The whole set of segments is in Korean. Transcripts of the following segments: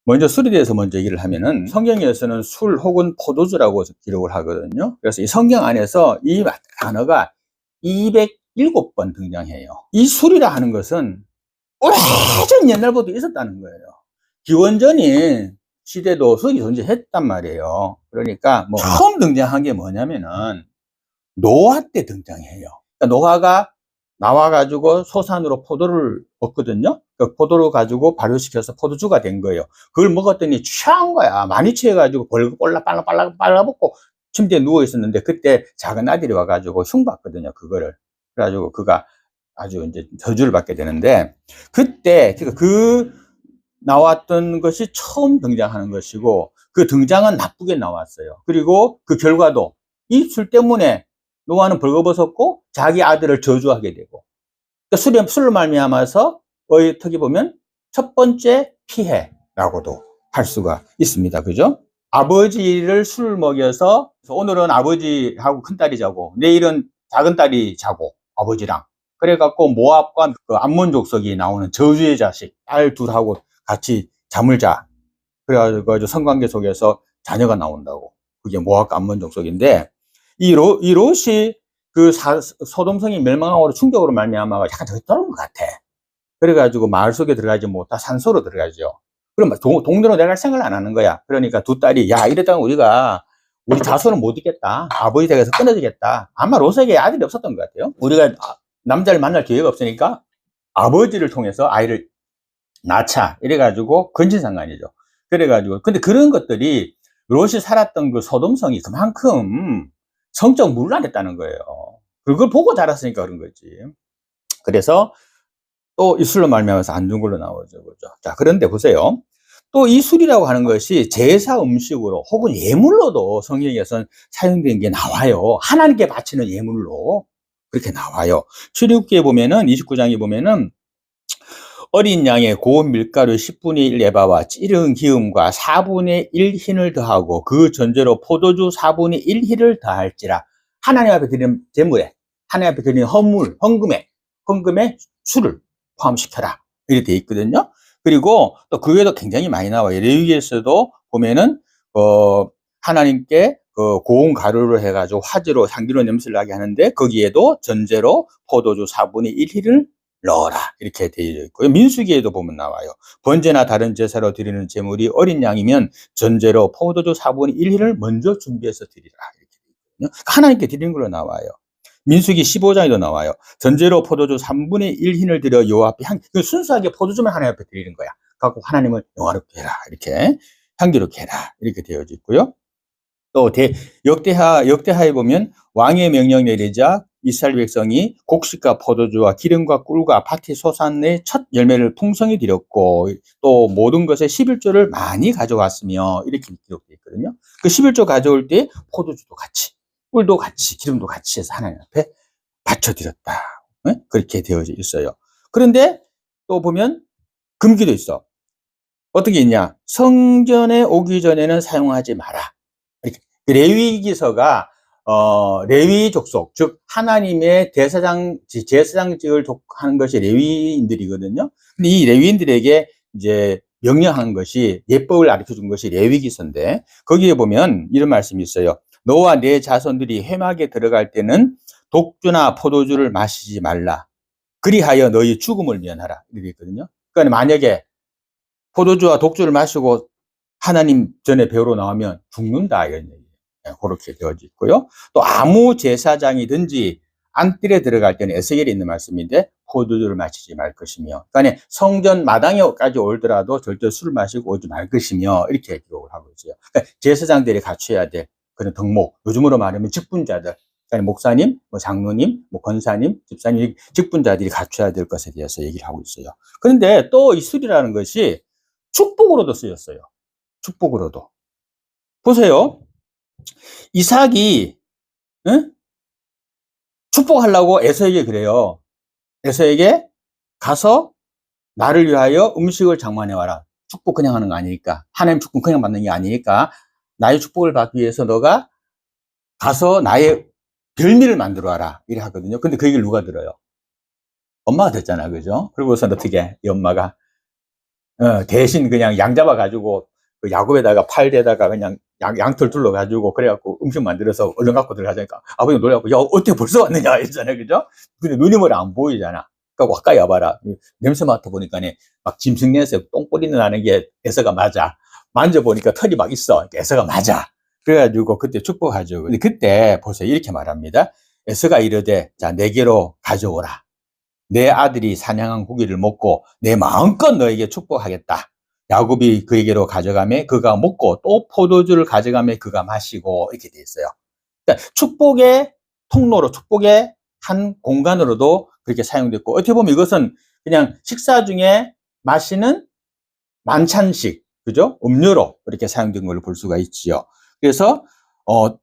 먼저 술에 대해서 먼저 얘기를 하면은 성경에서는 술 혹은 포도주라고 기록을 하거든요. 그래서 이 성경 안에서 이 단어가 207번 등장해요. 이 술이라 하는 것은 오래전 옛날부터 있었다는 거예요. 기원전인 시대도 술이 존재했단 말이에요. 그러니까 뭐 처음 등장한 게 뭐냐면은 노아 때 등장해요. 그러니까 노아가 나와가지고 소산으로 포도를 얻거든요. 그 포도를 가지고 발효시켜서 포도주가 된 거예요. 그걸 먹었더니 취한 거야. 많이 취해가지고 벌겋 빨라먹고 침대에 누워 있었는데 그때 작은 아들이 와가지고 흉봤거든요. 그거를. 그래가지고 그가 아주 이제 저주를 받게 되는데 그때 그 나왔던 것이 처음 등장하는 것이고 그 등장은 나쁘게 나왔어요. 그리고 그 결과도 이 술 때문에 노아는 벌거벗었고 자기 아들을 저주하게 되고 그러니까 술로 말미암아서 어떻게 보면 첫 번째 피해라고도 할 수가 있습니다. 그죠? 아버지를 술 먹여서 오늘은 아버지하고 큰딸이 자고 내일은 작은딸이 자고 아버지랑 그래갖고 모압과 그 암몬 족속이 나오는 저주의 자식 딸 둘하고 같이 잠을 자. 그래가지고 성관계 속에서 자녀가 나온다고. 그게 모압과 암몬 족속인데 이 롯이 그 소돔성이 멸망하고 충격으로 말미암아가 약간 저기 떨어진 것 같아. 그래가지고 마을 속에 들어가지 못하 산소로 들어가죠. 그럼 동네로 내려갈 생각을 안 하는 거야. 그러니까 두 딸이 야 이랬다가 우리 자손은 못 있겠다. 아버지 댁에서 끊어지겠다. 아마 롯에게 아들이 없었던 것 같아요. 우리가 남자를 만날 기회가 없으니까 아버지를 통해서 아이를 낳자 이래가지고 근친상간이죠. 그래가지고 근데 그런 것들이 롯이 살았던 그 소돔성이 그만큼 성적 문란했다는 거예요. 그걸 보고 자랐으니까 그런 거지. 그래서 또 이 술로 말미암아서 안 좋은 걸로 나오죠. 그죠? 자, 그런데 보세요. 또 이 술이라고 하는 것이 제사 음식으로 혹은 예물로도 성경에서는 사용된 게 나와요. 하나님께 바치는 예물로 그렇게 나와요. 출애굽기에 보면은 29장에 보면은 어린 양의 고운 밀가루 10분의 1 에바와 찌른 기름과 4분의 1 흰을 더하고 그 전제로 포도주 4분의 1 흰을 더할지라. 하나님 앞에 드리는 제물에 하나님 앞에 드리는 헌금에 술을 포함시켜라 이렇게 돼 있거든요. 그리고 또 그 외에도 굉장히 많이 나와요. 레위기에서도 보면은 하나님께 그 고운 가루를 해가지고 화제로 향기로 냄새를 나게 하는데 거기에도 전제로 포도주 4분의 1 흰을 넣어라 이렇게 되어 있고요. 민수기에도 보면 나와요. 번제나 다른 제사로 드리는 제물이 어린 양이면 전제로 포도주 4분의 1 흰을 먼저 준비해서 드리라 이렇게 되어 있거든요. 하나님께 드리는 걸로 나와요. 민수기 15장에도 나와요. 전제로 포도주 3분의 1 흰을 드려 여호와 앞에 순수하게 포도주만 하나님 앞에 드리는 거야. 갖고 하나님을 영화롭게 해라 이렇게 향기롭게 해라 이렇게 되어 있고요. 또 역대하에 보면 왕의 명령 내리자 이스라엘 백성이 곡식과 포도주와 기름과 꿀과 밭의 소산의 첫 열매를 풍성히 드렸고 또 모든 것에 11조를 많이 가져왔으며 이렇게 기록되어 있거든요. 그 11조 가져올 때 포도주도 같이 꿀도 같이 기름도 같이 해서 하나님 앞에 바쳐드렸다. 네? 그렇게 되어져 있어요. 그런데 또 보면 금기도 있어. 어떻게 있냐? 성전에 오기 전에는 사용하지 마라. 이렇게. 레위기서가 레위 족속, 즉 하나님의 제사장직을 하는 것이 레위인들이거든요. 근데 이 레위인들에게 이제 명령한 것이 예법을 가르쳐 준 것이 레위기서인데 거기에 보면 이런 말씀이 있어요. 너와 네 자손들이 회막에 들어갈 때는 독주나 포도주를 마시지 말라. 그리하여 너희 죽음을 면하라. 이렇게 있거든요. 그러니까 만약에 포도주와 독주를 마시고 하나님 전에 배우러 나오면 죽는다 이런 얘기예요. 그렇게 되어져 있고요. 또 아무 제사장이든지 안뜰에 들어갈 때는 에스겔에 있는 말씀인데 포도주를 마시지 말 것이며, 그러니까 성전 마당에까지 올더라도 절대 술을 마시고 오지 말 것이며 이렇게 기록을 하고 있어요. 그러니까 제사장들이 갖춰야 될 그런 덕목, 요즘으로 말하면 직분자들, 그러니까 목사님, 뭐 장로님, 뭐 권사님, 집사님, 직분자들이 갖춰야 될 것에 대해서 얘기를 하고 있어요. 그런데 또 이 술이라는 것이 축복으로도 쓰였어요. 축복으로도. 보세요. 이삭이 응? 축복하려고 에서에게 그래요. 에서에게 가서 나를 위하여 음식을 장만해 와라. 축복 그냥 하는 거 아니니까. 하나님 축복 그냥 받는 게 아니니까 나의 축복을 받기 위해서 너가 가서 나의 별미를 만들어 와라. 이래 하거든요. 근데 그 얘기를 누가 들어요? 엄마가 듣잖아. 그죠? 그러고서 어떻게 이 엄마가 대신 그냥 양 잡아가지고 그 야곱에다가 팔에다가 그냥 양털 둘러가지고 그래갖고 음식 만들어서 얼른 갖고 들어가자니까 아버님 놀라고 야 어떻게 벌써 왔느냐 이랬잖아요. 그죠? 근데 누님은 안 보이잖아. 그러니까 가까이 와봐라. 냄새 맡아보니까 막 짐승 냄새 똥꼬리 나는 게 에서가 맞아. 만져보니까 털이 막 있어. 에서가 맞아. 그래가지고 그때 축복하죠. 근데 그때 보세요. 이렇게 말합니다. 에서가 이르되 자 내게로 가져오라. 내 아들이 사냥한 고기를 먹고 내 마음껏 너에게 축복하겠다. 야곱이 그에게로 가져가매 그가 먹고 또 포도주를 가져가매 그가 마시고 이렇게 돼 있어요. 그러니까 축복의 통로로 축복의 한 공간으로도 그렇게 사용됐고 어떻게 보면 이것은 그냥 식사 중에 마시는 만찬식, 그죠? 음료로 그렇게 사용된 걸로 볼 수가 있지요. 그래서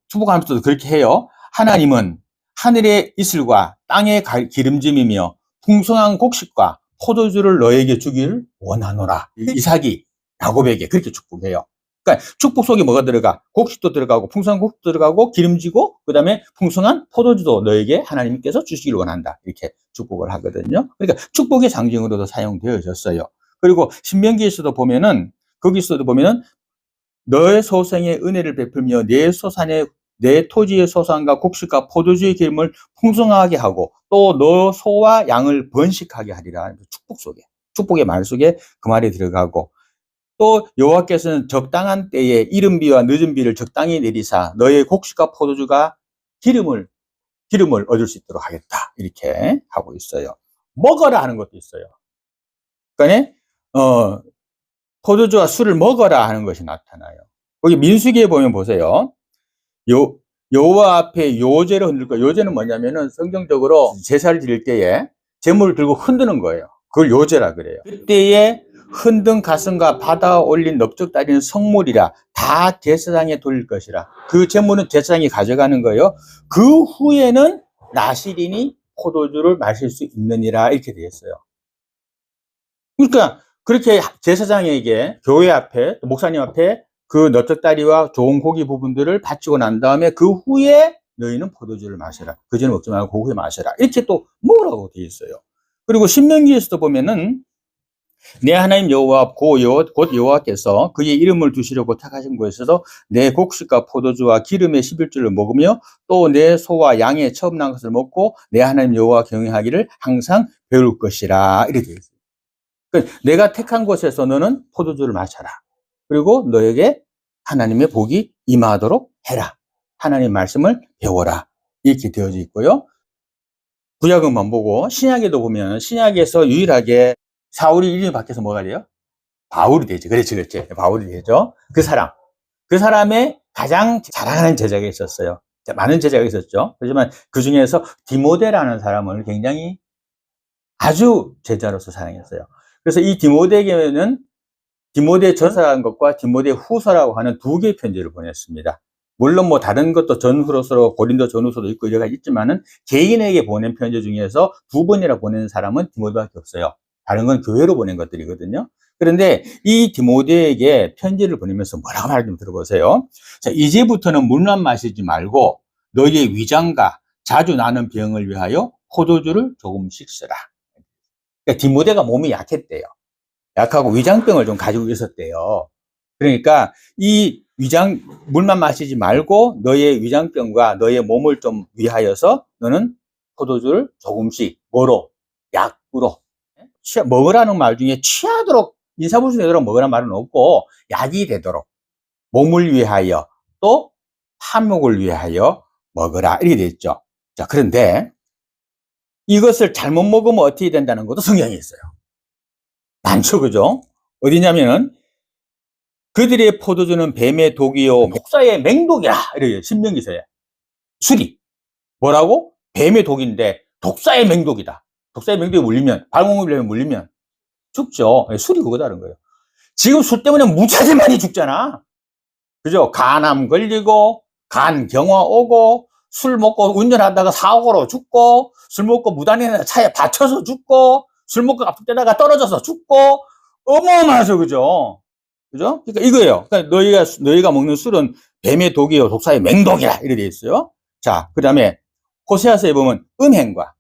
축복하면서도 그렇게 해요. 하나님은 하늘의 이슬과 땅의 기름짐이며 풍성한 곡식과 포도주를 너에게 주기를 원하노라. 이삭이 야곱에게 그렇게 축복해요. 그러니까 축복 속에 뭐가 들어가? 곡식도 들어가고 풍성한 곡식도 들어가고 기름지고 그 다음에 풍성한 포도주도 너에게 하나님께서 주시기를 원한다. 이렇게 축복을 하거든요. 그러니까 축복의 상징으로도 사용되어졌어요. 그리고 신명기에서도 보면은 거기서도 보면은 너의 소생의 은혜를 베풀며 내 소산의 내 토지의 소산과 곡식과 포도주의 기름을 풍성하게 하고 또 너 소와 양을 번식하게 하리라. 축복 속에 축복의 말 속에 그 말이 들어가고 또 여호와께서는 적당한 때에 이른 비와 늦은 비를 적당히 내리사 너의 곡식과 포도주가 기름을 얻을 수 있도록 하겠다. 이렇게 하고 있어요. 먹어라 하는 것도 있어요. 그러니까 포도주와 술을 먹어라 하는 것이 나타나요. 거기 민수기에 보면 보세요. 여호와 앞에 요제를 흔들 거예요. 요제는 뭐냐면은 성경적으로 제사를 드릴 때에 제물을 들고 흔드는 거예요. 그걸 요제라 그래요. 그때에 흔든 가슴과 받아 올린 넓적다리는 성물이라 다 제사장에 돌릴 것이라. 그 제물은 제사장이 가져가는 거예요. 그 후에는 나실인이 포도주를 마실 수 있느니라 이렇게 되어 있어요. 그러니까 그렇게 제사장에게 교회 앞에 목사님 앞에 그 넓적다리와 좋은 고기 부분들을 바치고 난 다음에 그 후에 너희는 포도주를 마셔라. 그 전에 먹지 말고 그 후에 마셔라. 이렇게 또 먹으라고 되어 있어요. 그리고 신명기에서도 보면은 내 하나님 여호와 곧 여호와께서 그의 이름을 두시려고 택하신 곳에서도 내 곡식과 포도주와 기름의 11주를 먹으며 또 내 소와 양의 처음 난 것을 먹고 내 하나님 여호와 경외하기를 항상 배울 것이라 이렇게 되어 있어요. 그러니까 내가 택한 곳에서 너는 포도주를 마셔라. 그리고 너에게 하나님의 복이 임하도록 해라. 하나님 말씀을 배워라. 이렇게 되어져 있고요. 구약은만 보고 신약에도 보면 신약에서 유일하게 사울이 이름이 바뀌어서 뭐가 돼요? 바울이 되죠. 그렇지. 바울이 되죠. 그 사람의 가장 자랑하는 제자가 있었어요. 많은 제자가 있었죠. 하지만 그 중에서 디모데라는 사람을 굉장히 아주 제자로서 사랑했어요. 그래서 이 디모데에게는 디모데 전서라는 것과 디모데 후서라고 하는 두 개의 편지를 보냈습니다. 물론 뭐 다른 것도 전후로서 고린도 전후서도 있고 여러 가지 있지만은 개인에게 보낸 편지 중에서 두 번이나 보내는 사람은 디모데밖에 없어요. 다른 건 교회로 보낸 것들이거든요. 그런데 이 디모데에게 편지를 보내면서 뭐라고 말하는지 들어보세요. 자, 이제부터는 물만 마시지 말고 너희의 위장과 자주 나는 병을 위하여 포도주를 조금씩 쓰라. 그러니까 디모데가 몸이 약했대요. 약하고 위장병을 좀 가지고 있었대요. 그러니까 이 물만 마시지 말고 너의 위장병과 너의 몸을 좀 위하여서 너는 포도주를 조금씩 뭐로? 약으로. 먹으라는 말 중에 취하도록 인사불수 되도록 먹으라는 말은 없고 약이 되도록 몸을 위하여 또 한목을 위하여 먹으라 이렇게 되어 있죠. 자, 그런데 이것을 잘못 먹으면 어떻게 된다는 것도 성경에 있어요. 많죠, 그죠? 어디냐면은 그들의 포도주는 뱀의 독이요 독사의 맹독이라 이래요. 신명기서에 술이 뭐라고? 뱀의 독인데 독사의 맹독이다. 독사의 맹독에 물리면 발목을에 물리면 죽죠. 술이 그거다는 거예요. 지금 술 때문에 무지하게 많이 죽잖아. 그죠? 간암 걸리고 간경화 오고 술 먹고 운전하다가 사고로 죽고 술 먹고 무단에 차에 받쳐서 죽고 술 먹고 앞에다가 떨어져서 죽고 어마어마하죠. 그죠? 그죠? 그러니까 이거예요. 그러니까 너희가 먹는 술은 뱀의 독이요 독사의 맹독이라 이렇게 돼 있어요. 자, 그다음에 호세아서에 보면 음행과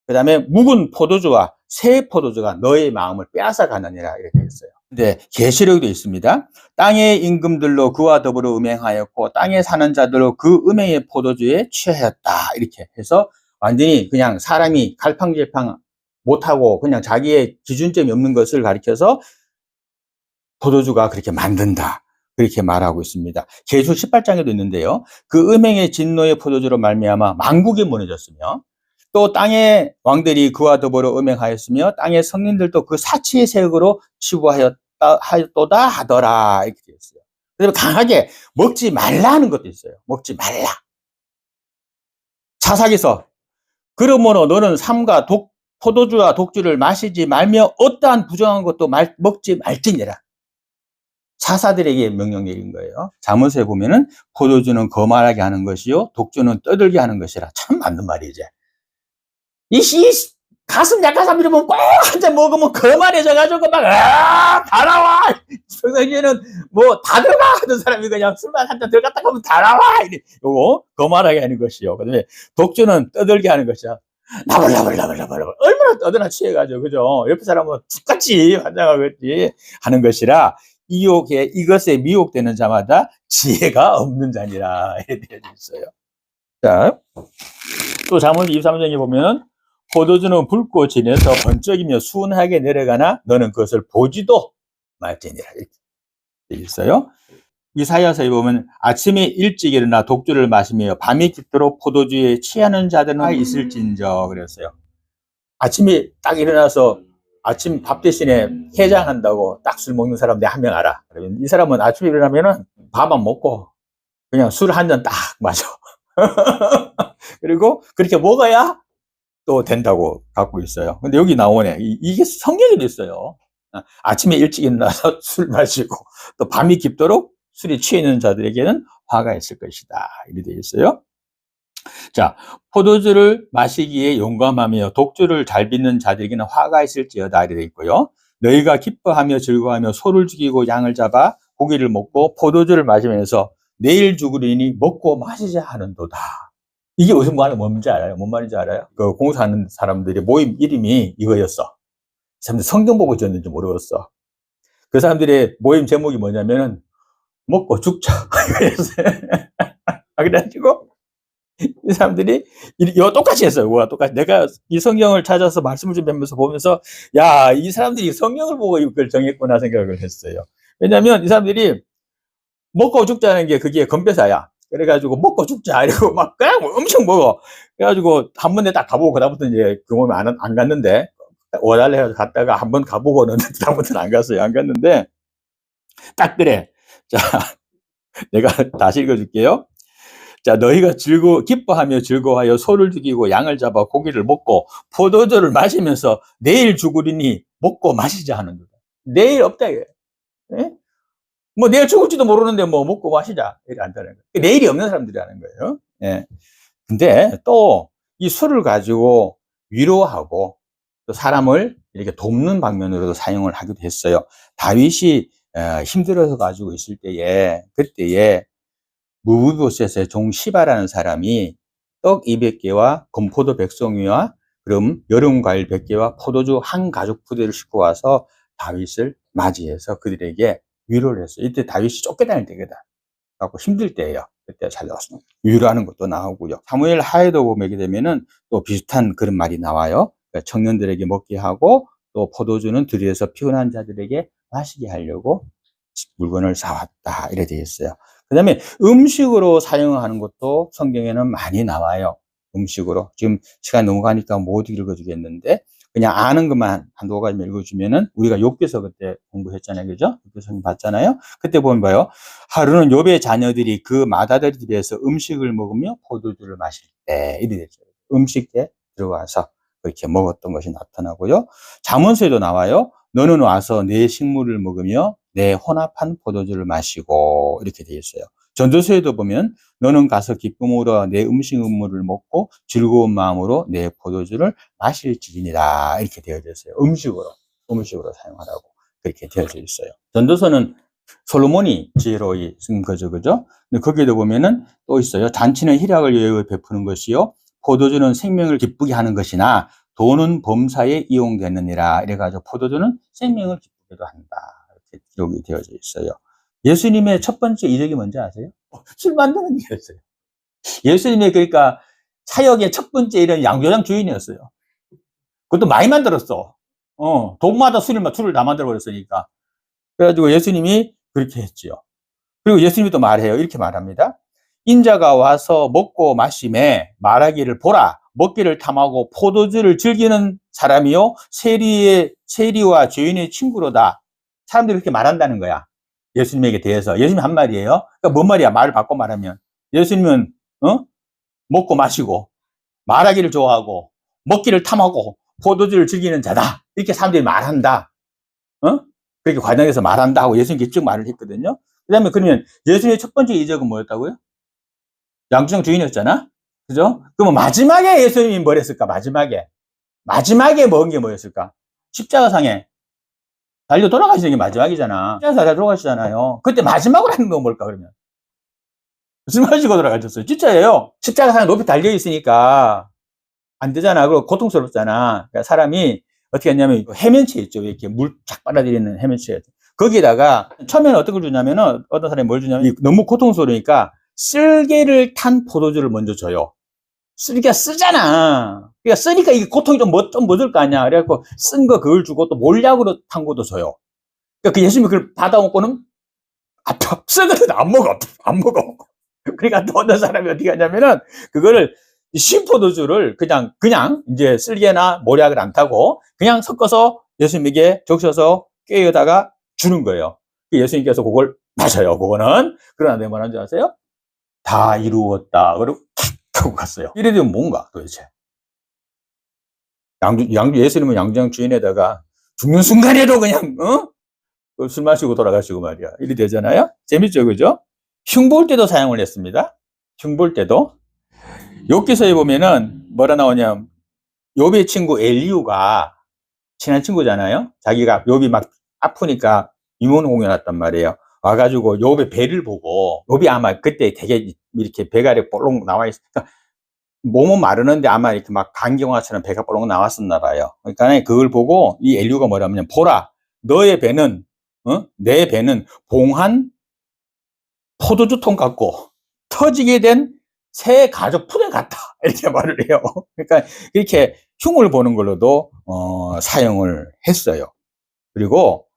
그다음에 묵은 포도주와 새 포도주가 너의 마음을 빼앗아 가느니라 이렇게 돼 있어요. 근데 계시록도 있습니다. 땅의 임금들로 그와 더불어 음행하였고 땅에 사는 자들로 그 음행의 포도주에 취하였다. 이렇게 해서 완전히 그냥 사람이 갈팡질팡 못하고 그냥 자기의 기준점이 없는 것을 가리켜서 포도주가 그렇게 만든다. 그렇게 말하고 있습니다. 계시록 18장에도 있는데요. 그 음행의 진노의 포도주로 말미암아 만국이 무너졌으며 또 땅의 왕들이 그와 더불어 음행하였으며 땅의 성민들도 그 사치의 세력으로 치부하였도다 하더라. 이렇게 되어 있어요. 그래서 강하게 먹지 말라는 것도 있어요. 먹지 말라. 사사기서 그러므로 너는 삼가 포도주와 독주를 마시지 말며 어떠한 부정한 것도 먹지 말지니라. 사사들에게 명령 내린 거예요. 잠언서에 보면은 포도주는 거만하게 하는 것이요 독주는 떠들게 하는 것이라. 참 맞는 말이지. 이 가슴 약한 사람들이 꼭 한 잔 먹으면 거만해져가지고 다 나와. 평상시에는 뭐 다 들어가 하던 사람이 그냥 술만 한 잔 들어갔다 하면 다 나와. 요거 거만하게 하는 것이요. 그다음에 독주는 떠들게 하는 것이야. 나불나불 얼마나 떠드나 취해가지고 그죠. 옆에 사람은 똑같이 환장하겠지 하는 것이라 이것에 미혹되는 자마다 지혜가 없는 자니라 이렇게 되어 있어요. 자, 또 잠언 23장에 보면 포도주는 붉고 진해서 번쩍이며 순하게 내려가나 너는 그것을 보지도 말지니라 이렇게 되어 있어요. 이사야서에 보면 아침에 일찍 일어나 독주를 마시며 밤이 깊도록 포도주에 취하는 자들은 있을진저 그랬어요. 아침에 딱 일어나서 아침 밥 대신에 해장한다고 딱 술 먹는 사람 내가 한 명 알아. 이 사람은 아침에 일어나면은 밥 안 먹고 그냥 술 한 잔 딱 마셔. 그리고 그렇게 먹어야 또 된다고 갖고 있어요. 근데 여기 나오네. 이게 성경에도 있어요. 아침에 일찍 일어나서 술 마시고 또 밤이 깊도록 술이 취해 있는 자들에게는 화가 있을 것이다. 이렇게 되어 있어요. 자, 포도주를 마시기에 용감하며 독주를 잘 빚는 자들에게는 화가 있을지어다. 이렇게 되어 있고요. 너희가 기뻐하며 즐거워하며 소를 죽이고 양을 잡아 고기를 먹고 포도주를 마시면서 내일 죽으리니 먹고 마시자 하는도다. 이게 무슨 말이 뭔지 알아요? 뭔 말인지 알아요? 그 공사하는 사람들의 모임 이름이 이거였어. 사람들 성경 보고 지었는지 모르겠어. 그 사람들의 모임 제목이 뭐냐면은 먹고 죽자. 그래가지고 이 사람들이 이거 똑같이 했어요. 이거 똑같이. 내가 이 성경을 찾아서 말씀을 좀 보면서 야, 이 사람들이 성경을 보고 이걸 정했구나 생각을 했어요. 왜냐하면 이 사람들이 먹고 죽자는 게 그게 건배사야. 그래가지고 먹고 죽자 이러고 막 그냥 엄청 먹어. 그래가지고 한 번에 딱 가보고 그다음부터 이제 그 몸에 안 갔는데 5달러 해서 갔다가 한 번 가보고는 그다음부터는 안 갔어요. 안 갔는데 딱 그래. 자, 내가 다시 읽어줄게요. 자, 너희가 기뻐하며 즐거워하여 소를 죽이고 양을 잡아 고기를 먹고 포도주를 마시면서 내일 죽으리니 먹고 마시자 하는 거다. 내일 없다 이게. 예? 뭐 내일 죽을지도 모르는데 뭐 먹고 마시자 이렇게 한다는 거예요. 내일이 없는 사람들이 하는 거예요. 예. 근데 또 이 술을 가지고 위로하고 또 사람을 이렇게 돕는 방면으로도 사용을 하기도 했어요. 다윗이 힘들어서 가지고 있을 때에 그때에 무비보셋의 종 시바라는 사람이 떡 200개와 건포도 100송이와 그럼 여름 과일 100개와 포도주 한 가죽 부대를 싣고 와서 다윗을 맞이해서 그들에게 위로를 했어요. 이때 다윗이 쫓겨다닐 때거든. 갖고 힘들 때예요. 그때 잘 나왔어요. 위로하는 것도 나오고요. 사무엘 하에도 보게 되면은 또 비슷한 그런 말이 나와요. 그러니까 청년들에게 먹게 하고 또 포도주는 들에서 피곤한 자들에게 마시게 하려고 물건을 사왔다. 이래 되어 있어요. 그 다음에 음식으로 사용하는 것도 성경에는 많이 나와요. 음식으로. 지금 시간 넘어가니까 못 읽어주겠는데 그냥 아는 것만 한두 가지만 읽어주면은 우리가 욥기서 그때 공부했잖아요. 그죠? 욥기서 봤잖아요. 그때 보면 봐요. 하루는 욥의 자녀들이 그 맏아들 집에서 음식을 먹으며 포도주를 마실 때 이래 되죠. 음식에 들어가서 그렇게 먹었던 것이 나타나고요. 잠언서에도 나와요. 너는 와서 내 식물을 먹으며 내 혼합한 포도주를 마시고 이렇게 되어 있어요. 전도서에도 보면 너는 가서 기쁨으로 내 음식물을 먹고 즐거운 마음으로 내 포도주를 마실지니라 이렇게 되어져 있어요. 음식으로 사용하라고 그렇게 되어져 있어요. 전도서는 솔로몬이 지혜로 쓴 거죠, 그죠? 근데 거기에도 보면은 또 있어요. 잔치는 희락을 위하여 베푸는 것이요, 포도주는 생명을 기쁘게 하는 것이나 돈은 범사에 이용되느니라. 이래가지고 포도주는 생명을 기쁘게도 한다. 이렇게 기록이 되어져 있어요. 예수님의 첫 번째 이적이 뭔지 아세요? 술 만드는 일이었어요. 예수님의 그러니까 사역의 첫 번째 일은 양조장 주인이었어요. 그것도 많이 만들었어. 동마다 술을 다 만들어 버렸으니까. 그래가지고 예수님이 그렇게 했지요. 그리고 예수님이 또 말해요. 이렇게 말합니다. 인자가 와서 먹고 마심에 말하기를 보라. 먹기를 탐하고 포도주를 즐기는 사람이요 세리와 죄인의 친구로다. 사람들이 그렇게 말한다는 거야. 예수님에게 대해서. 예수님이 한 말이에요. 그러니까 뭔 말이야? 말을 바꿔 말하면. 예수님은 먹고 마시고 말하기를 좋아하고 먹기를 탐하고 포도주를 즐기는 자다. 이렇게 사람들이 말한다. 그렇게 과정에서 말한다 하고 예수님께 쭉 말을 했거든요. 그 다음에 그러면 예수님의 첫 번째 이적은 뭐였다고요? 양주장 주인이었잖아? 그죠? 그러면 마지막에 예수님이 뭘 했을까? 마지막에 먹은 게 뭐였을까? 십자가상에 달려 돌아가시는 게 마지막이잖아. 십자가상에 돌아가시잖아요. 그때 마지막으로 하는 건 뭘까, 그러면? 술 마시고 돌아가셨어요. 진짜예요. 십자가상에 높이 달려 있으니까 안 되잖아. 그리고 고통스럽잖아. 그러니까 사람이 어떻게 했냐면 해면체 있죠. 이렇게 물 쫙 빨아들이는 해면체. 거기에다가 처음에는 어떤 걸 주냐면은 어떤 사람이 뭘 주냐면 너무 고통스러우니까 쓸개를 탄 포도주를 먼저 줘요. 쓰니까 쓰잖아. 그러니까 쓰니까 이게 고통이 좀 묻을 거 아니야. 그래갖고 쓴 거 그걸 주고 또 몰약으로 탄 것도 줘요. 그러니까 그 예수님이 그걸 받아먹고는 아파. 쓰거든. 안 먹어. 그러니까 또 어떤 사람이 어떻게 하냐면은 그거를 신포도주를 그냥 이제 쓸개나 몰약을 안 타고 그냥 섞어서 예수님에게 적셔서 꾀에다가 주는 거예요. 예수님께서 그걸 마셔요. 그거는. 그러나 뭐라는 줄 아세요? 다 이루었다. 그리고 탁 하고 갔어요. 이래 되면 뭔가 도대체? 예수님은 양주장 주인에다가 죽는 순간에도 그냥 술 마시고 돌아가시고 말이야. 이래 되잖아요. 재밌죠, 그죠? 흉볼 때도 사용을 했습니다. 흉볼 때도. 욥기서에 보면은 뭐라 나오냐? 욥의 친구 엘리후가 친한 친구잖아요. 자기가 욥이 막 아프니까 유문공연 왔단 말이에요. 와가지고 욥의 배를 보고 욥이 아마 그때 되게 이렇게 배가 이렇게 볼록 나와 있으니까 몸은 마르는데 아마 이렇게 막 간경화처럼 배가 볼록 나왔었나 봐요. 그러니까 그걸 보고 이 엘리후가 뭐라면 보라, 너의 배는 내 배는 봉한 포도주통 같고 터지게 된 새 가죽 푸대 같다. 이렇게 말을 해요. 그러니까 이렇게 흉을 보는 걸로도 사용을 했어요. 그리고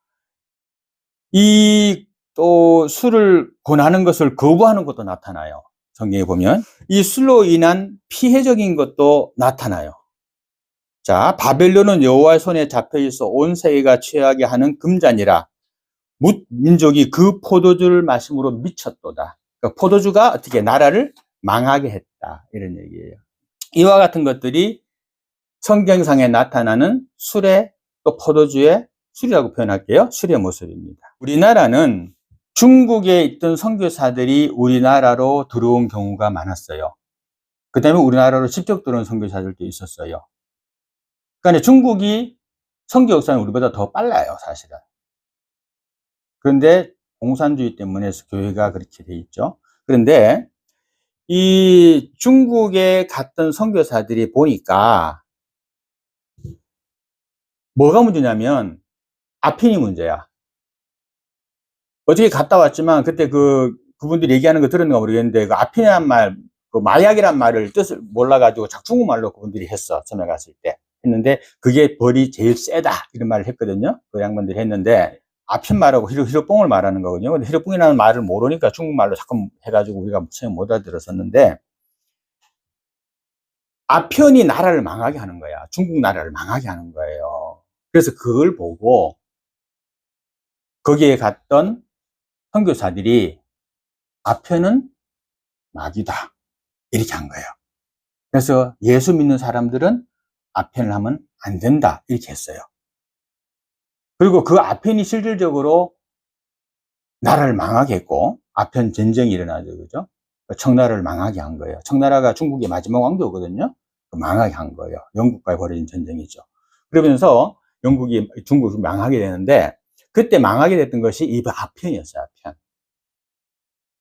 이 또 술을 권하는 것을 거부하는 것도 나타나요. 성경에 보면 이 술로 인한 피해적인 것도 나타나요. 자, 바벨론은 여호와의 손에 잡혀 있어 온 세계가 취하게 하는 금잔이라 뭇 민족이 그 포도주를 마심으로 미쳤도다. 그러니까 포도주가 어떻게 나라를 망하게 했다. 이런 얘기예요. 이와 같은 것들이 성경상에 나타나는 술의 또 포도주의 술이라고 표현할게요. 술의 모습입니다. 우리나라는 중국에 있던 선교사들이 우리나라로 들어온 경우가 많았어요. 그 다음에 우리나라로 직접 들어온 선교사들도 있었어요. 그러니까 중국이 선교 역사는 우리보다 더 빨라요, 사실은. 그런데 공산주의 때문에 교회가 그렇게 돼 있죠. 그런데 이 중국에 갔던 선교사들이 보니까 뭐가 문제냐면 아편이 문제야. 어떻게 갔다 왔지만 그때 그분들이 얘기하는 거 들었는가 모르겠는데 그 아편이란 말, 그 마약이란 말을 뜻을 몰라가지고 중국말로 그분들이 했어. 처음에 갔을 때 했는데 그게 벌이 제일 세다 이런 말을 했거든요. 그 양반들이 했는데 아편 말하고 히로뽕을 말하는 거거든요. 근데 히로뽕이라는 말을 모르니까 중국말로 자꾸 해가지고 우리가 처음에 못 알아들었었는데 아편이 나라를 망하게 하는 거야. 중국 나라를 망하게 하는 거예요. 그래서 그걸 보고 거기에 갔던 선교사들이 아편은 마귀다 이렇게 한 거예요. 그래서 예수 믿는 사람들은 아편을 하면 안 된다 이렇게 했어요. 그리고 그 아편이 실질적으로 나라를 망하게 했고 아편 전쟁이 일어나죠. 그죠? 청나라를 망하게 한 거예요. 청나라가 중국의 마지막 왕조거든요. 망하게 한 거예요. 영국과의 벌어진 전쟁이죠. 그러면서 중국이 망하게 되는데 그때 망하게 됐던 것이 이 아편이었어요. 아편.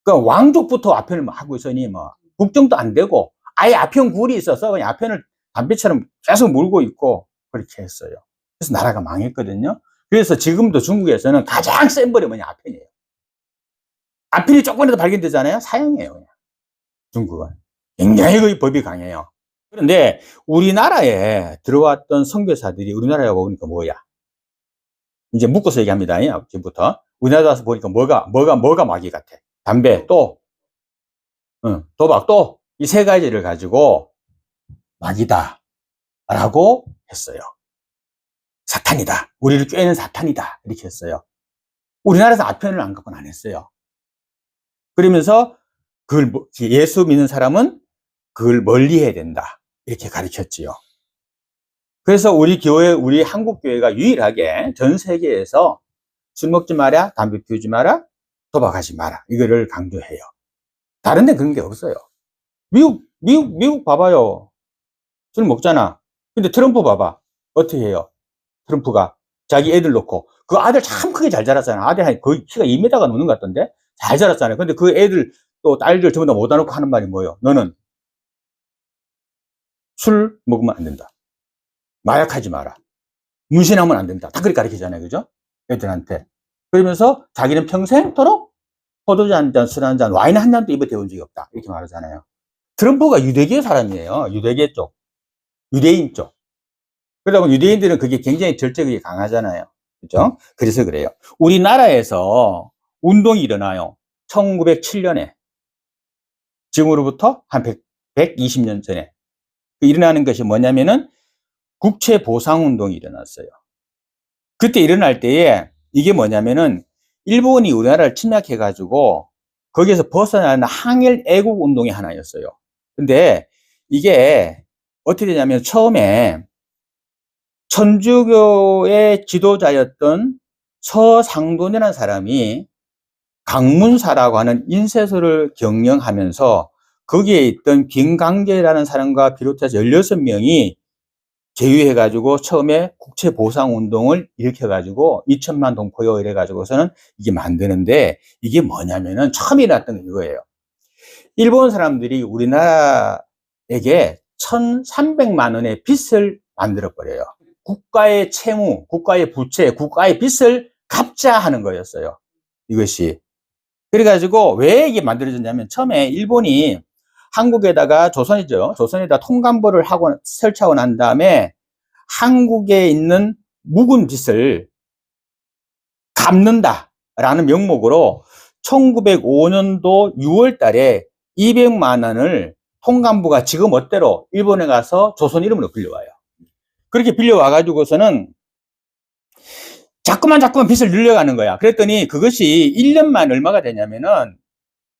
그러니까 왕족부터 아편을 하고 있으니 뭐 국정도 안 되고 아예 아편 굴이 있어서 그냥 아편을 담배처럼 계속 물고 있고 그렇게 했어요. 그래서 나라가 망했거든요. 그래서 지금도 중국에서는 가장 센 벌이 뭐냐? 아펜이에요. 아펜이 조금이라도 발견되잖아요? 사형이에요, 그냥. 중국은. 굉장히 그 법이 강해요. 그런데 우리나라에 들어왔던 선교사들이 우리나라에 보니까 뭐야? 이제 묶어서 얘기합니다. 지금부터. 우리나라 와서 보니까 뭐가 마귀 같아? 담배, 또, 도박, 또, 이 세 가지를 가지고 마귀다. 라고 했어요. 사탄이다. 우리를 꿰는 사탄이다. 이렇게 했어요. 우리나라에서 아편을 안 갖고는 안 했어요. 그러면서 그걸 예수 믿는 사람은 그걸 멀리 해야 된다. 이렇게 가르쳤지요. 그래서 우리 교회, 우리 한국 교회가 유일하게 전 세계에서 술 먹지 마라, 담배 피우지 마라, 도박하지 마라. 이거를 강조해요. 다른 데 그런 게 없어요. 미국 봐봐요. 술 먹잖아. 근데 트럼프 봐봐. 어떻게 해요? 트럼프가 자기 애들 놓고 그 아들 참 크게 잘 자랐잖아. 아들 거의 키가 2m가 넘는 것 같던데 잘 자랐잖아요. 근데 그 애들 또 딸들 전부 다 모아 놓고 하는 말이 뭐예요? 너는 술 먹으면 안 된다. 마약하지 마라. 문신하면 안 된다. 다 그렇게 가르치잖아요. 그죠? 애들한테. 그러면서 자기는 평생토록 포도주 한 잔, 술 한 잔, 와인 한 잔도 입에 대운 적이 없다. 이렇게 말하잖아요. 트럼프가 유대계 사람이에요. 유대계 쪽. 유대인 쪽. 그러다 보면 유대인들은 그게 굉장히 절제력이 강하잖아요. 그죠? 그래서 그래요. 우리나라에서 운동이 일어나요. 1907년에. 지금으로부터 한 120년 전에. 일어나는 것이 뭐냐면은 국채보상운동이 일어났어요. 그때 일어날 때에 이게 뭐냐면은 일본이 우리나라를 침략해가지고 거기에서 벗어나는 항일 애국 운동의 하나였어요. 근데 이게 어떻게 되냐면 처음에 천주교의 지도자였던 서상돈이라는 사람이 강문사라고 하는 인쇄소를 경영하면서 거기에 있던 김강재라는 사람과 비롯해서 16명이 제휴해가지고 처음에 국채보상운동을 일으켜가지고 2천만 동포요 이래가지고서는 이게 만드는데 이게 뭐냐면은 처음 일어났던 게 이거예요. 일본 사람들이 우리나라에게 1,300만 원의 빚을 만들어버려요. 국가의 채무, 국가의 부채, 국가의 빚을 갚자 하는 거였어요. 이것이. 그래가지고 왜 이게 만들어졌냐면 처음에 일본이 한국에다가 조선이죠. 조선에다 통감부를 하고 설치하고 난 다음에 한국에 있는 묵은 빚을 갚는다라는 명목으로 1905년도 6월 달에 200만 원을 통감부가 지금 멋대로 일본에 가서 조선 이름으로 빌려와요. 그렇게 빌려와가지고서는 자꾸만 빚을 늘려가는 거야. 그랬더니 그것이 1년만 얼마가 되냐면은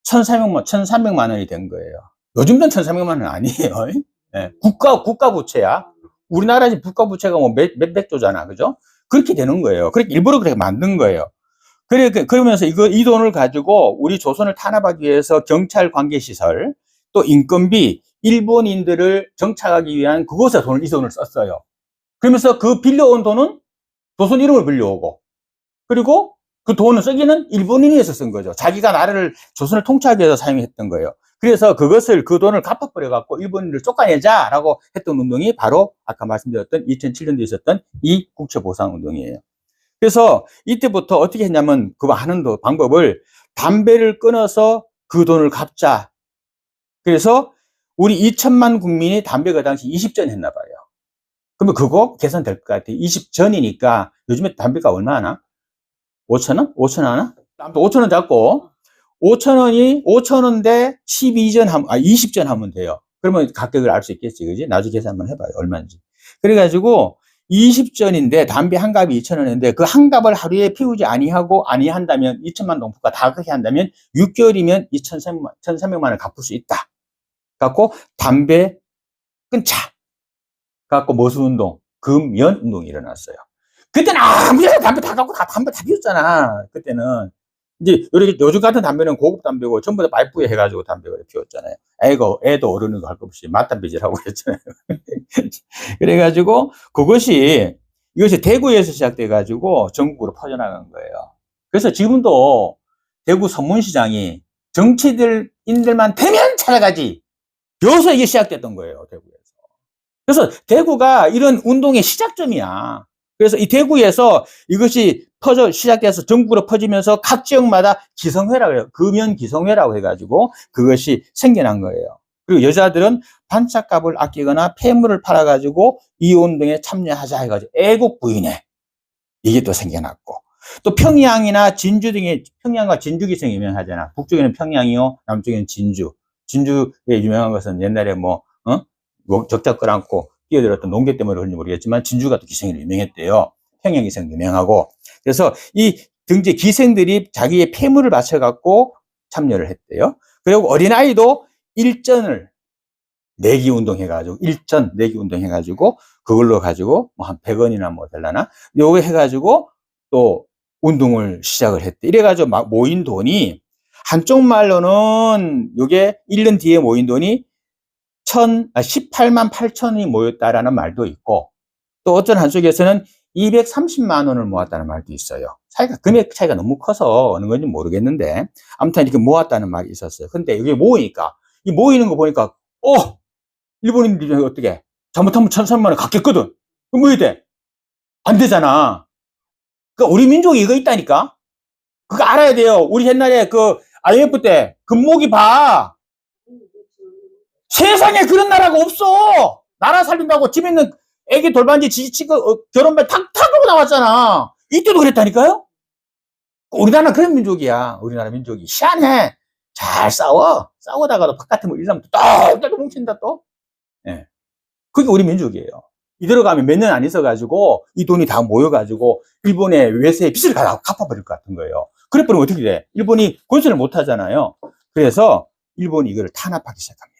1,300만 원이 된 거예요. 요즘 돈 1,300만 원 아니에요. 네. 국가 부채야. 우리나라 국가 부채가 뭐 몇백 조잖아. 그죠? 그렇게 되는 거예요. 그렇게 일부러 그렇게 만든 거예요. 그러면서 이 돈을 가지고 우리 조선을 탄압하기 위해서 경찰 관계시설, 또 인건비, 일본인들을 정착하기 위한 그곳에 이 돈을 썼어요. 그러면서 그 빌려온 돈은 조선 이름을 빌려오고, 그리고 그 돈을 쓰기는 일본인이 해서 쓴 거죠. 자기가 조선을 통치하기 위해서 사용했던 거예요. 그래서 그 돈을 갚아버려갖고 일본인을 쫓아내자라고 했던 운동이 바로 아까 말씀드렸던 2007년도에 있었던 이 국채보상운동이에요. 그래서 이때부터 어떻게 했냐면 그거 하는 방법을 담배를 끊어서 그 돈을 갚자. 그래서 우리 2천만 국민이 담배가 당시 20전 했나 봐요. 그러면 그거 계산될 것 같아요. 20전이니까 요즘에 담배가 얼마 하나? 5,000원? 5,000원 하나? 5,000원 잡고 5,000원 대 20전 하면 돼요. 그러면 가격을 알 수 있겠지, 그지? 나중에 계산 한번 해봐요. 얼마인지. 그래가지고 20전인데 담배 한 갑이 2,000원인데 그 한 갑을 하루에 피우지 아니한다면 2천만 동포가 다 그렇게 한다면 6개월이면 1,300만 원을 갚을 수 있다. 갖고 담배 끊자. 갖고 머수운동, 금연운동이 일어났어요. 그때는 아무데나 담배 다 갖고 담배 다 피웠잖아. 그때는 이제 요즘 같은 담배는 고급 담배고 전부 다 말부에 해가지고 담배를 피웠잖아요. 애도 어른은 할 것 없이 맞담배질하고 그랬잖아요. 그래가지고 이것이 대구에서 시작돼가지고 전국으로 퍼져나간 거예요. 그래서 지금도 대구 서문시장이 정치인들만 되면 찾아가지. 여기서 이게 시작됐던 거예요, 대구에서. 그래서 대구가 이런 운동의 시작점이야. 그래서 이 대구에서 이것이 시작돼서 전국으로 퍼지면서 각 지역마다 기성회라고 해요. 금연기성회라고 해가지고 그것이 생겨난 거예요. 그리고 여자들은 반짝값을 아끼거나 폐물을 팔아가지고 이 운동에 참여하자 해가지고 애국부인회 이게 또 생겨났고, 또 평양이나 진주 등의, 평양과 진주 기성이 유명하잖아. 북쪽에는 평양이요, 남쪽에는 진주. 진주에 유명한 것은 옛날에 뭐 적자 끌어안고 뛰어들었던 농계 때문에 그런지 모르겠지만 진주가 또 기생이 유명했대요. 평양 기생 유명하고. 그래서 이 등재 기생들이 자기의 폐물을 바쳐갖고 참여를 했대요. 그리고 어린아이도 일전을 내기 운동 해가지고, 일전 내기 운동 해가지고, 그걸로 가지고 뭐 한 100원이나 뭐 될라나? 요거 해가지고 또 운동을 시작을 했대. 이래가지고 막 모인 돈이, 한쪽 말로는 요게 1년 뒤에 모인 돈이 18만 8천이 모였다라는 말도 있고, 또 어떤 한쪽에서는 230만 원을 모았다는 말도 있어요. 금액 차이가 너무 커서 어느 건지 모르겠는데, 아무튼 이렇게 모았다는 말이 있었어요. 근데 이게 모이니까, 이 모이는 거 보니까, 일본인들이 어떻게, 잘못하면 1,300만 원 갚겠거든. 그럼 뭐 해야 돼? 안 되잖아. 그러니까 우리 민족이 이거 있다니까? 그거 알아야 돼요. 우리 옛날에 그 IMF 때, 금모기 봐. 세상에 그런 나라가 없어. 나라 살린다고 집에 있는 애기 돌반지 지치고 결혼발 탁 타고 나왔잖아. 이때도 그랬다니까요. 우리나라는 그런 민족이야. 우리나라 민족이 희한해. 잘 싸우다가도 바깥에 뭐 일하면 또 뭉친다 또. 예. 그게 우리 민족이에요. 이대로 가면 몇 년 안 있어가지고 이 돈이 다 모여가지고 일본의 외세의 빚을 갚아버릴 것 같은 거예요. 그래버리면 어떻게 돼? 일본이 건설을 못 하잖아요. 그래서 일본이 이걸 탄압하기 시작합니다.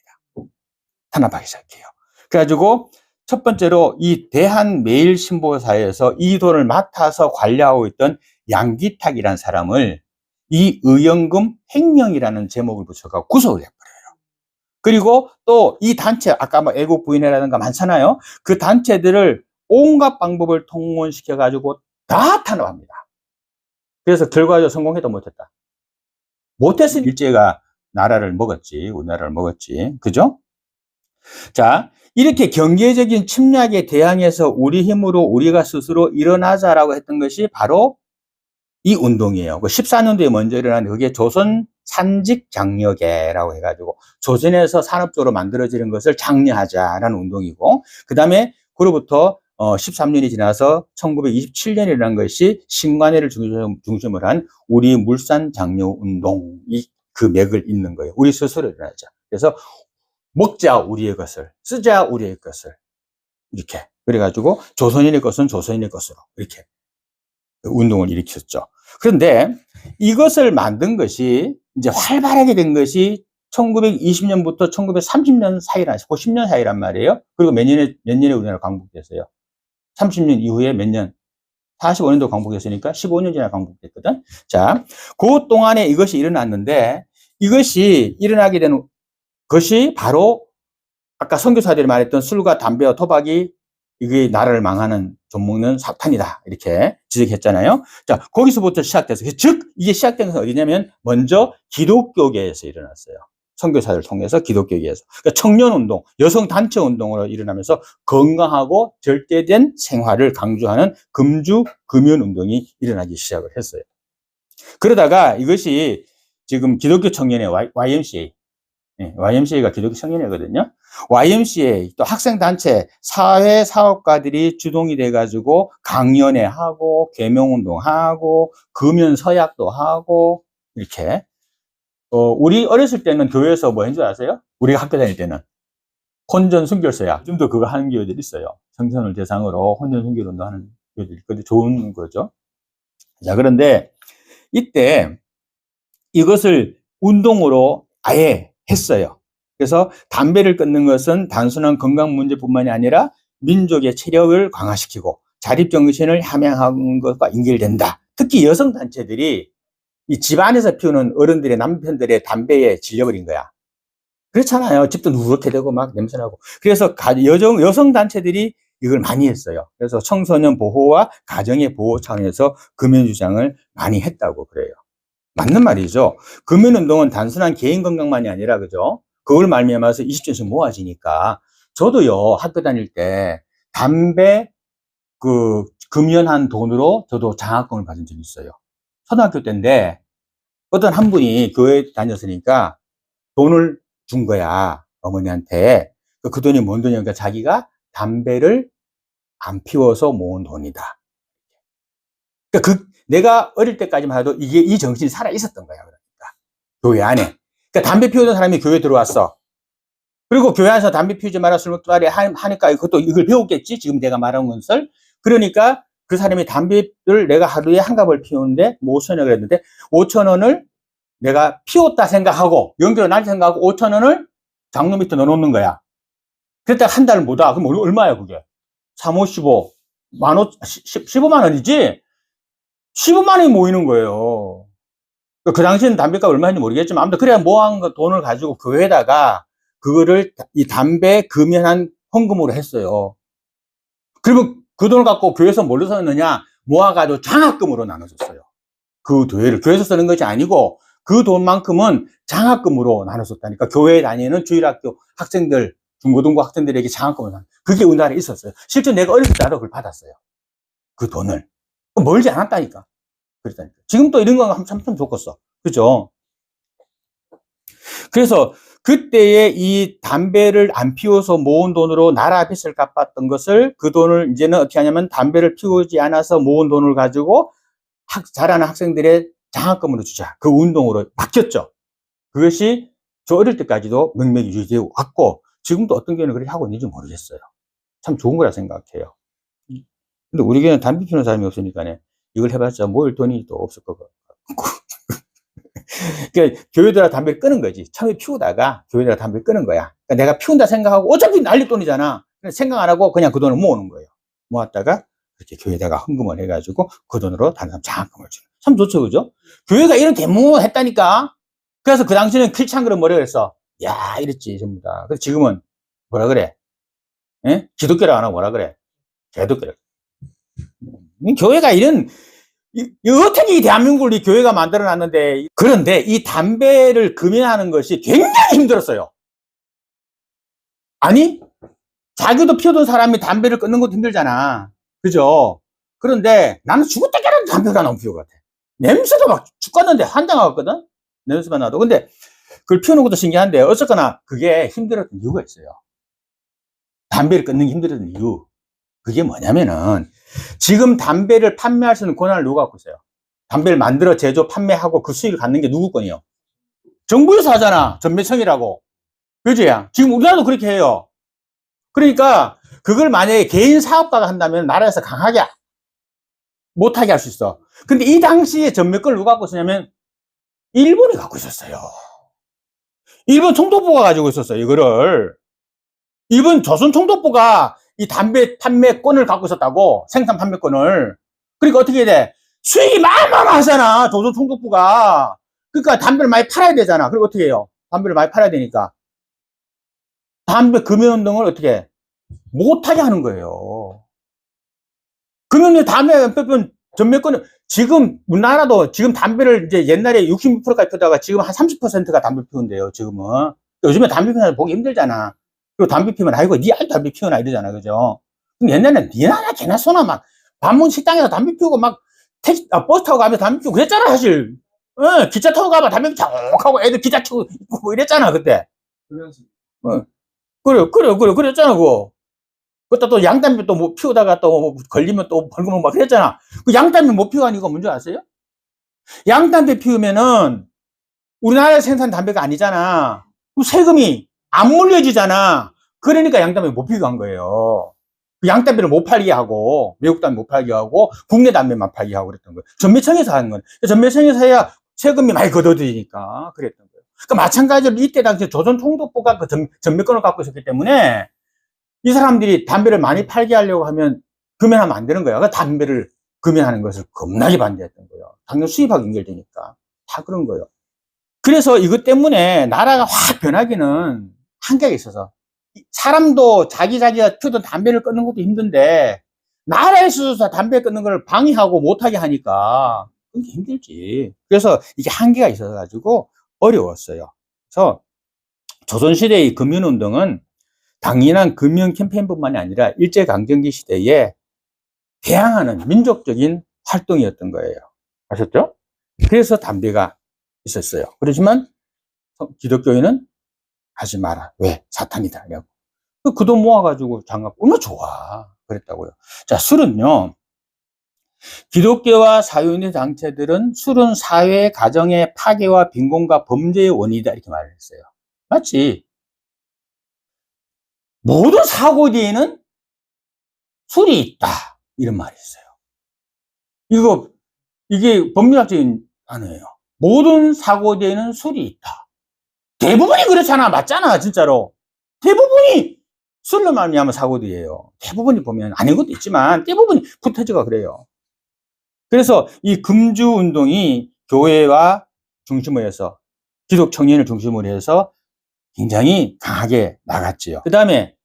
탄압하기 시작해요. 그래가지고 첫 번째로 이 대한매일신보사에서 이 돈을 맡아서 관리하고 있던 양기탁이라는 사람을 이 의연금 횡령이라는 제목을 붙여서 구속을 해버려요. 그리고 또 이 단체, 아까 뭐 애국부인회라든가 많잖아요. 그 단체들을 온갖 방법을 통원시켜가지고 다 탄압합니다. 그래서 결과적으로 성공해도 못했다. 못했으니 일제가 나라를 먹었지, 우리나라를 먹었지. 그죠? 자, 이렇게 경제적인 침략에 대항해서 우리 힘으로 우리가 스스로 일어나자라고 했던 것이 바로 이 운동이에요. 14년도에 먼저 일어났는데 그게 조선 산직장려계라고 해가지고 조선에서 산업적으로 만들어지는 것을 장려하자라는 운동이고, 그 다음에 그로부터 13년이 지나서 1927년이라는 것이 신관회를 중심으로 한 우리 물산장려운동이 그 맥을 잇는 거예요. 우리 스스로 일어나자. 그래서 먹자 우리의 것을, 쓰자 우리의 것을, 이렇게 그래가지고 조선인의 것은 조선인의 것으로 이렇게 운동을 일으켰죠. 그런데 이것을 만든 것이 이제 활발하게 된 것이 1920년부터 1930년 사이란, 10년 사이란 말이에요. 그리고 몇 년에 우리나라 광복됐어요. 30년 이후에 몇 년? 45년도 광복됐으니까 15년 전에 광복됐거든. 자, 그 동안에 이것이 일어났는데, 이것이 일어나게 된 것이 바로 아까 선교사들이 말했던 술과 담배와 도박이 이게 나라를 망하는 좀먹는 사탄이다 이렇게 지적했잖아요. 자, 거기서부터 시작돼서, 즉 이게 시작된 것은 어디냐면 먼저 기독교계에서 일어났어요. 선교사를 통해서 기독교계에서. 그러니까 청년운동, 여성단체 운동으로 일어나면서 건강하고 절대된 생활을 강조하는 금주 금연운동이 일어나기 시작을 했어요. 그러다가 이것이 지금 기독교 청년의 YMCA, YMCA가 기독교 청년회거든요. YMCA, 또 학생단체, 사회사업가들이 주동이 돼가지고 강연회 하고, 계명운동하고, 금연서약도 하고, 이렇게. 우리 어렸을 때는 교회에서 뭐 했는 줄 아세요? 우리가 학교 다닐 때는. 혼전순결서약. 지금도 그거 하는 교회들이 있어요. 청소년을 대상으로 혼전순결운동 하는 교회들이 있거든요. 좋은 거죠. 자, 그런데 이때 이것을 운동으로 아예 했어요. 그래서 담배를 끊는 것은 단순한 건강 문제뿐만이 아니라 민족의 체력을 강화시키고 자립정신을 함양하는 것과 연결된다. 특히 여성단체들이 이 집안에서 피우는 어른들의 남편들의 담배에 질려버린 거야. 그렇잖아요. 집도 누렇게 되고 막 냄새나고. 그래서 여성단체들이 이걸 많이 했어요. 그래서 청소년 보호와 가정의 보호 차원에서 금연 주장을 많이 했다고 그래요. 맞는 말이죠. 금연운동은 단순한 개인 건강만이 아니라, 그죠? 그걸 말미암아서 20전씩 모아지니까. 저도요, 학교 다닐 때 담배, 금연한 돈으로 저도 장학금을 받은 적이 있어요. 초등학교 때인데 어떤 한 분이 교회 다녔으니까 돈을 준 거야, 어머니한테. 그 돈이 뭔 돈이냐니까 자기가 담배를 안 피워서 모은 돈이다. 그러니까 내가 어릴 때까지만 해도 이 정신이 살아 있었던 거야, 그러니까. 교회 안에. 그러니까 담배 피우던 사람이 교회에 들어왔어. 그리고 교회 안에서 담배 피우지 마라, 술 먹지 마라 하니까 그것도 이걸 배웠겠지, 지금 내가 말한 것을. 그러니까 그 사람이 담배를 내가 하루에 한 갑을 피우는데, 뭐 5,000원을 그랬는데, 5,000원을 내가 피웠다 생각하고, 연결을 날 생각하고, 5,000원을 장로 밑에 넣어놓는 거야. 그랬다가 한 달을 못 와. 그럼 얼마야, 그게? 3, 5, 15, 15만 원이지? 15만 원이 모이는 거예요. 그 당시에는 담배값 얼마인지 모르겠지만, 아무튼 그래야 모은 돈을 가지고 교회에다가 그거를 이 담배 금연한 헌금으로 했어요. 그러면 그 돈을 갖고 교회에서 뭘로 썼느냐? 모아가지고 장학금으로 나눠줬어요. 그 교회에서 쓰는 것이 아니고 그 돈만큼은 장학금으로 나눠줬다니까. 교회에 다니는 주일학교 학생들, 중고등부 학생들에게 장학금을 나눠. 그게 우리나라에 있었어요. 실제 내가 어렸을 때 나도 그걸 받았어요. 그 돈을. 멀지 않았다니까. 그랬다니까. 지금 또 이런 거 참 좋겠어. 그죠? 그래서 그때의 이 담배를 안 피워서 모은 돈으로 나라 빚을 갚았던 것을, 그 돈을 이제는 어떻게 하냐면 담배를 피우지 않아서 모은 돈을 가지고 자라는 학생들의 장학금으로 주자. 그 운동으로 바뀌었죠. 그것이 저 어릴 때까지도 명맥이 유지되어 왔고, 지금도 어떤 교회는 그렇게 하고 있는지 모르겠어요. 참 좋은 거라 생각해요. 근데 우리 교회는 담배 피우는 사람이 없으니까 이걸 해봤자 모일 돈이 또 없을 것 같고. 그러니까 교회들아 담배를 끄는 거지. 처음에 피우다가 교회들아 담배를 끄는 거야. 그러니까 내가 피운다 생각하고 어차피 날릴 돈이잖아. 생각 안 하고 그냥 그 돈을 모으는 거예요. 모았다가 이렇게 교회에다가 헌금을 해가지고 그 돈으로 다른 사람 장학금을 주는. 참 좋죠, 그죠? 교회가 이런 대문을 했다니까. 그래서 그 당시에는 크리스찬들은 뭐라 그랬어? 야, 이랬지, 전부 다. 그래서 지금은 뭐라 그래? 예? 기독교라고 안 하고 뭐라 그래? 개독교라. 교회가 어떻게 이 대한민국을 이 교회가 만들어 놨는데, 그런데 이 담배를 금연하는 것이 굉장히 힘들었어요. 아니, 자기도 피우던 사람이 담배를 끊는 것도 힘들잖아. 그죠? 그런데 나는 죽을 때까지 담배가 너무 피울 것 같아. 냄새도 막 죽겠는데 환장하거든? 냄새가 나도. 근데 그걸 피우는 것도 신기한데, 어쨌거나 그게 힘들었던 이유가 있어요. 담배를 끊는 게 힘들었던 이유. 그게 뭐냐면은, 지금 담배를 판매할 수 있는 권한을 누가 갖고 있어요? 담배를 만들어 제조 판매하고 그 수익을 갖는 게 누구 건이요? 정부에서 하잖아. 전매청이라고. 그지? 지금 우리나라도 그렇게 해요. 그러니까 그걸 만약에 개인 사업가가 한다면 나라에서 강하게 못하게 할 수 있어. 근데 이 당시에 전매권을 누가 갖고 있었냐면 일본이 갖고 있었어요. 일본 총독부가 가지고 있었어요, 이거를. 일본 조선 총독부가 이 담배 판매권을 갖고 있었다고, 생산 판매권을. 그러니까 어떻게 돼? 수익이 만만하잖아, 조선 총독부가. 그러니까 담배를 많이 팔아야 되잖아. 그리고 어떻게 해요? 담배를 많이 팔아야 되니까 담배 금연운동을 어떻게 해? 못하게 하는 거예요. 그러면 담배 빼면 전매권을, 지금 우리나라도 지금 담배를 이제 옛날에 66%까지 피우다가 지금 한 30%가 담배 피운대요, 지금은. 요즘에 담배 피우는 사람 보기 힘들잖아. 그리고 담배 피우면 아이고 니 아이 담배 피우나 이러잖아, 그죠? 근데 옛날에는 니나 개나 소나 막 밥 먹는 식당에서 담배 피우고 막 버스 타고 가면서 담배 피우고 그랬잖아, 사실. 기차 타고 가면 담배 피우고 하고 애들 기차 타고 있고 이랬잖아, 그때. 그랬잖아, 그거. 그것도 또 양담배 또 뭐 피우다가 또 걸리면 또 벌금을 막 그랬잖아. 그 양담배 못 피우는 이거 뭔지 아세요? 양담배 피우면은 우리나라 생산 담배가 아니잖아. 그럼 세금이 안 물려지잖아. 그러니까 양담배 못 피우게 한 거예요. 양담배를 못 팔게 하고, 외국 담배 못 팔게 하고, 국내 담배만 팔게 하고 그랬던 거예요. 전매청에서 하는 거예요. 전매청에서 해야 세금이 많이 걷어들이니까 그랬던 거예요. 그러니까 마찬가지로 이때 당시 조선 총독부가 그 전매권을 갖고 있었기 때문에 이 사람들이 담배를 많이 팔게 하려고 하면 금연하면 안 되는 거야. 그러니까 담배를 금연하는 것을 겁나게 반대했던 거예요. 당연 수입하고 연결되니까. 다 그런 거예요. 그래서 이것 때문에 나라가 확 변하기는 한계가 있어서, 사람도 자기가 피우던 담배를 끊는 것도 힘든데 나라에서 담배 끊는 걸 방해하고 못하게 하니까 그게 힘들지. 그래서 이게 한계가 있어서 가지고 어려웠어요. 그래서 조선시대의 금연운동은 당연한 금연 캠페인뿐만이 아니라 일제강점기 시대에 대항하는 민족적인 활동이었던 거예요. 아셨죠? 그래서 담배가 있었어요. 그렇지만 기독교인은 하지 마라. 왜? 사탄이다. 그 돈 모아가지고 장갑 얼마나 좋아. 그랬다고요. 자, 술은요. 기독교와 사유인의 단체들은 술은 사회, 가정의 파괴와 빈곤과 범죄의 원인이다. 이렇게 말을 했어요. 맞지? 모든 사고 뒤에는 술이 있다. 이런 말이 있어요. 이게 법리학적인 단어예요. 모든 사고 뒤에는 술이 있다. 대부분이 그렇잖아. 맞잖아. 진짜로. 대부분이 술로 말미암아 사고 뒤에요. 대부분이 보면 아닌 것도 있지만 대부분이 푸테즈가 그래요. 그래서 이 금주 운동이 교회와 중심으로 해서 기독 청년을 중심으로 해서 굉장히 강하게 나갔지요. 그 다음에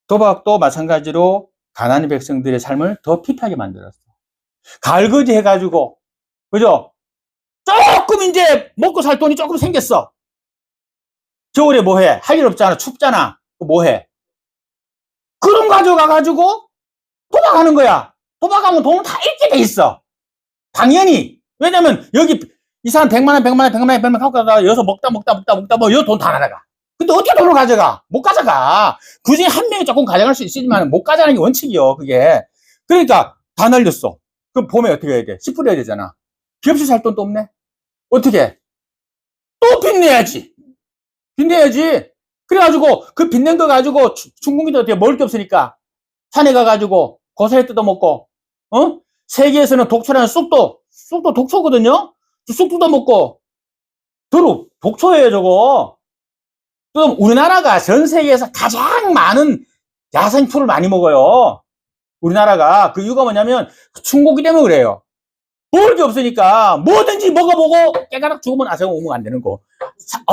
도박도 마찬가지로 가난한 백성들의 삶을 더 피폐하게 만들었어. 갈거지 해가지고, 그죠? 조금 이제 먹고 살 돈이 조금 생겼어. 겨울에 뭐 해? 할 일 없잖아. 춥잖아. 뭐 해? 그런 가져가가지고 도박하는 거야. 도박하면 돈을 다 잃게 돼 있어. 당연히. 왜냐면 여기 이 사람 100만 원 갖고 가다가 여기서 먹다 뭐 여기 돈 다 날아가. 근데 어떻게 돈을 가져가? 못 가져가. 그 중에 한 명이 조금 가져갈 수 있지만 못 가져가는 게 원칙이요. 그게. 그러니까 다 날렸어. 그럼 봄에 어떻게 해야 돼? 씨 뿌려야 되잖아. 비 없이 살 돈도 없네. 어떻게? 또 빚내야지. 빚내야지. 그래가지고 그 빚낸 거 가지고 중국인들 어떻게 먹을 게 없으니까 산에 가가지고 고사리 뜯어먹고, 어? 세계에서는 독초라는 쑥도 독초거든요? 쑥 뜯어먹고, 독초예요, 저거. 그럼 우리나라가 전 세계에서 가장 많은 야생풀을 많이 먹어요. 우리나라가. 그 이유가 뭐냐면, 충고기 때문에 그래요. 먹을 게 없으니까 뭐든지 먹어보고 깨가락 죽으면 저거 먹으면 안 되는 거.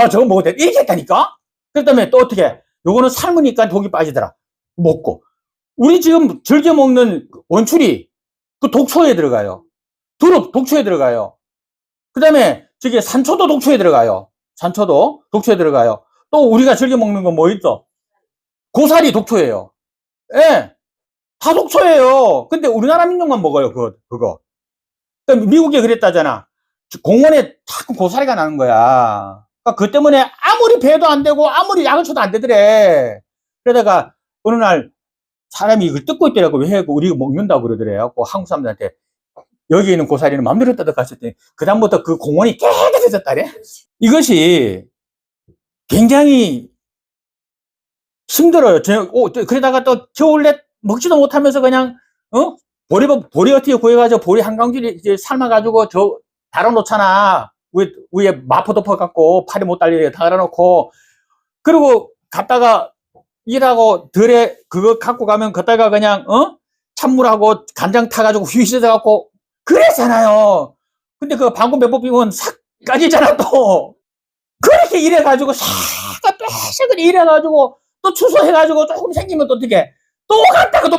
저거 먹어도 돼. 이렇게 했다니까? 그 다음에 또 어떻게? 요거는 삶으니까 독이 빠지더라. 먹고. 우리 지금 즐겨 먹는 원추리, 그 독초에 들어가요. 두릅, 독초에 들어가요. 그 다음에 저기 산초도 독초에 들어가요. 산초도 독초에 들어가요. 또 우리가 즐겨 먹는 건 뭐 있어? 고사리 독초예요. 예. 다 독초예요. 근데 우리나라 민족만 먹어요, 그거. 그러니까 미국이 그랬다잖아. 공원에 자꾸 고사리가 나는 거야. 그러니까 그 때문에 아무리 배도 안 되고 아무리 약을 쳐도 안 되더래. 그러다가 어느 날 사람이 이걸 뜯고 있더라고. 왜 우리가 먹는다고 그러더래요. 한국 사람들한테 여기 있는 고사리는 마음대로 뜯어갔을 때 그다음부터 그 공원이 깨끗해졌다래. 이것이 굉장히 힘들어요. 그러다가 또 겨울에 먹지도 못하면서 그냥 보리 어떻게 구해가지고 보리 한 강줄이 이제 삶아가지고 달아놓잖아. 위에 마포 덮어갖고 팔이 못 달리게 달아놓고, 그리고 갔다가 일하고 덜에 그거 갖고 가면 걷다가 그냥 찬물하고 간장 타가지고 휘휘셔갖고 그랬잖아요. 근데 그 방금 배꼽 비면 싹 까지잖아 또. 그렇게 일해가지고 싹 빼시그리 일해가지고 또 추수해가지고 조금 생기면 또 어떻게 또 갔다가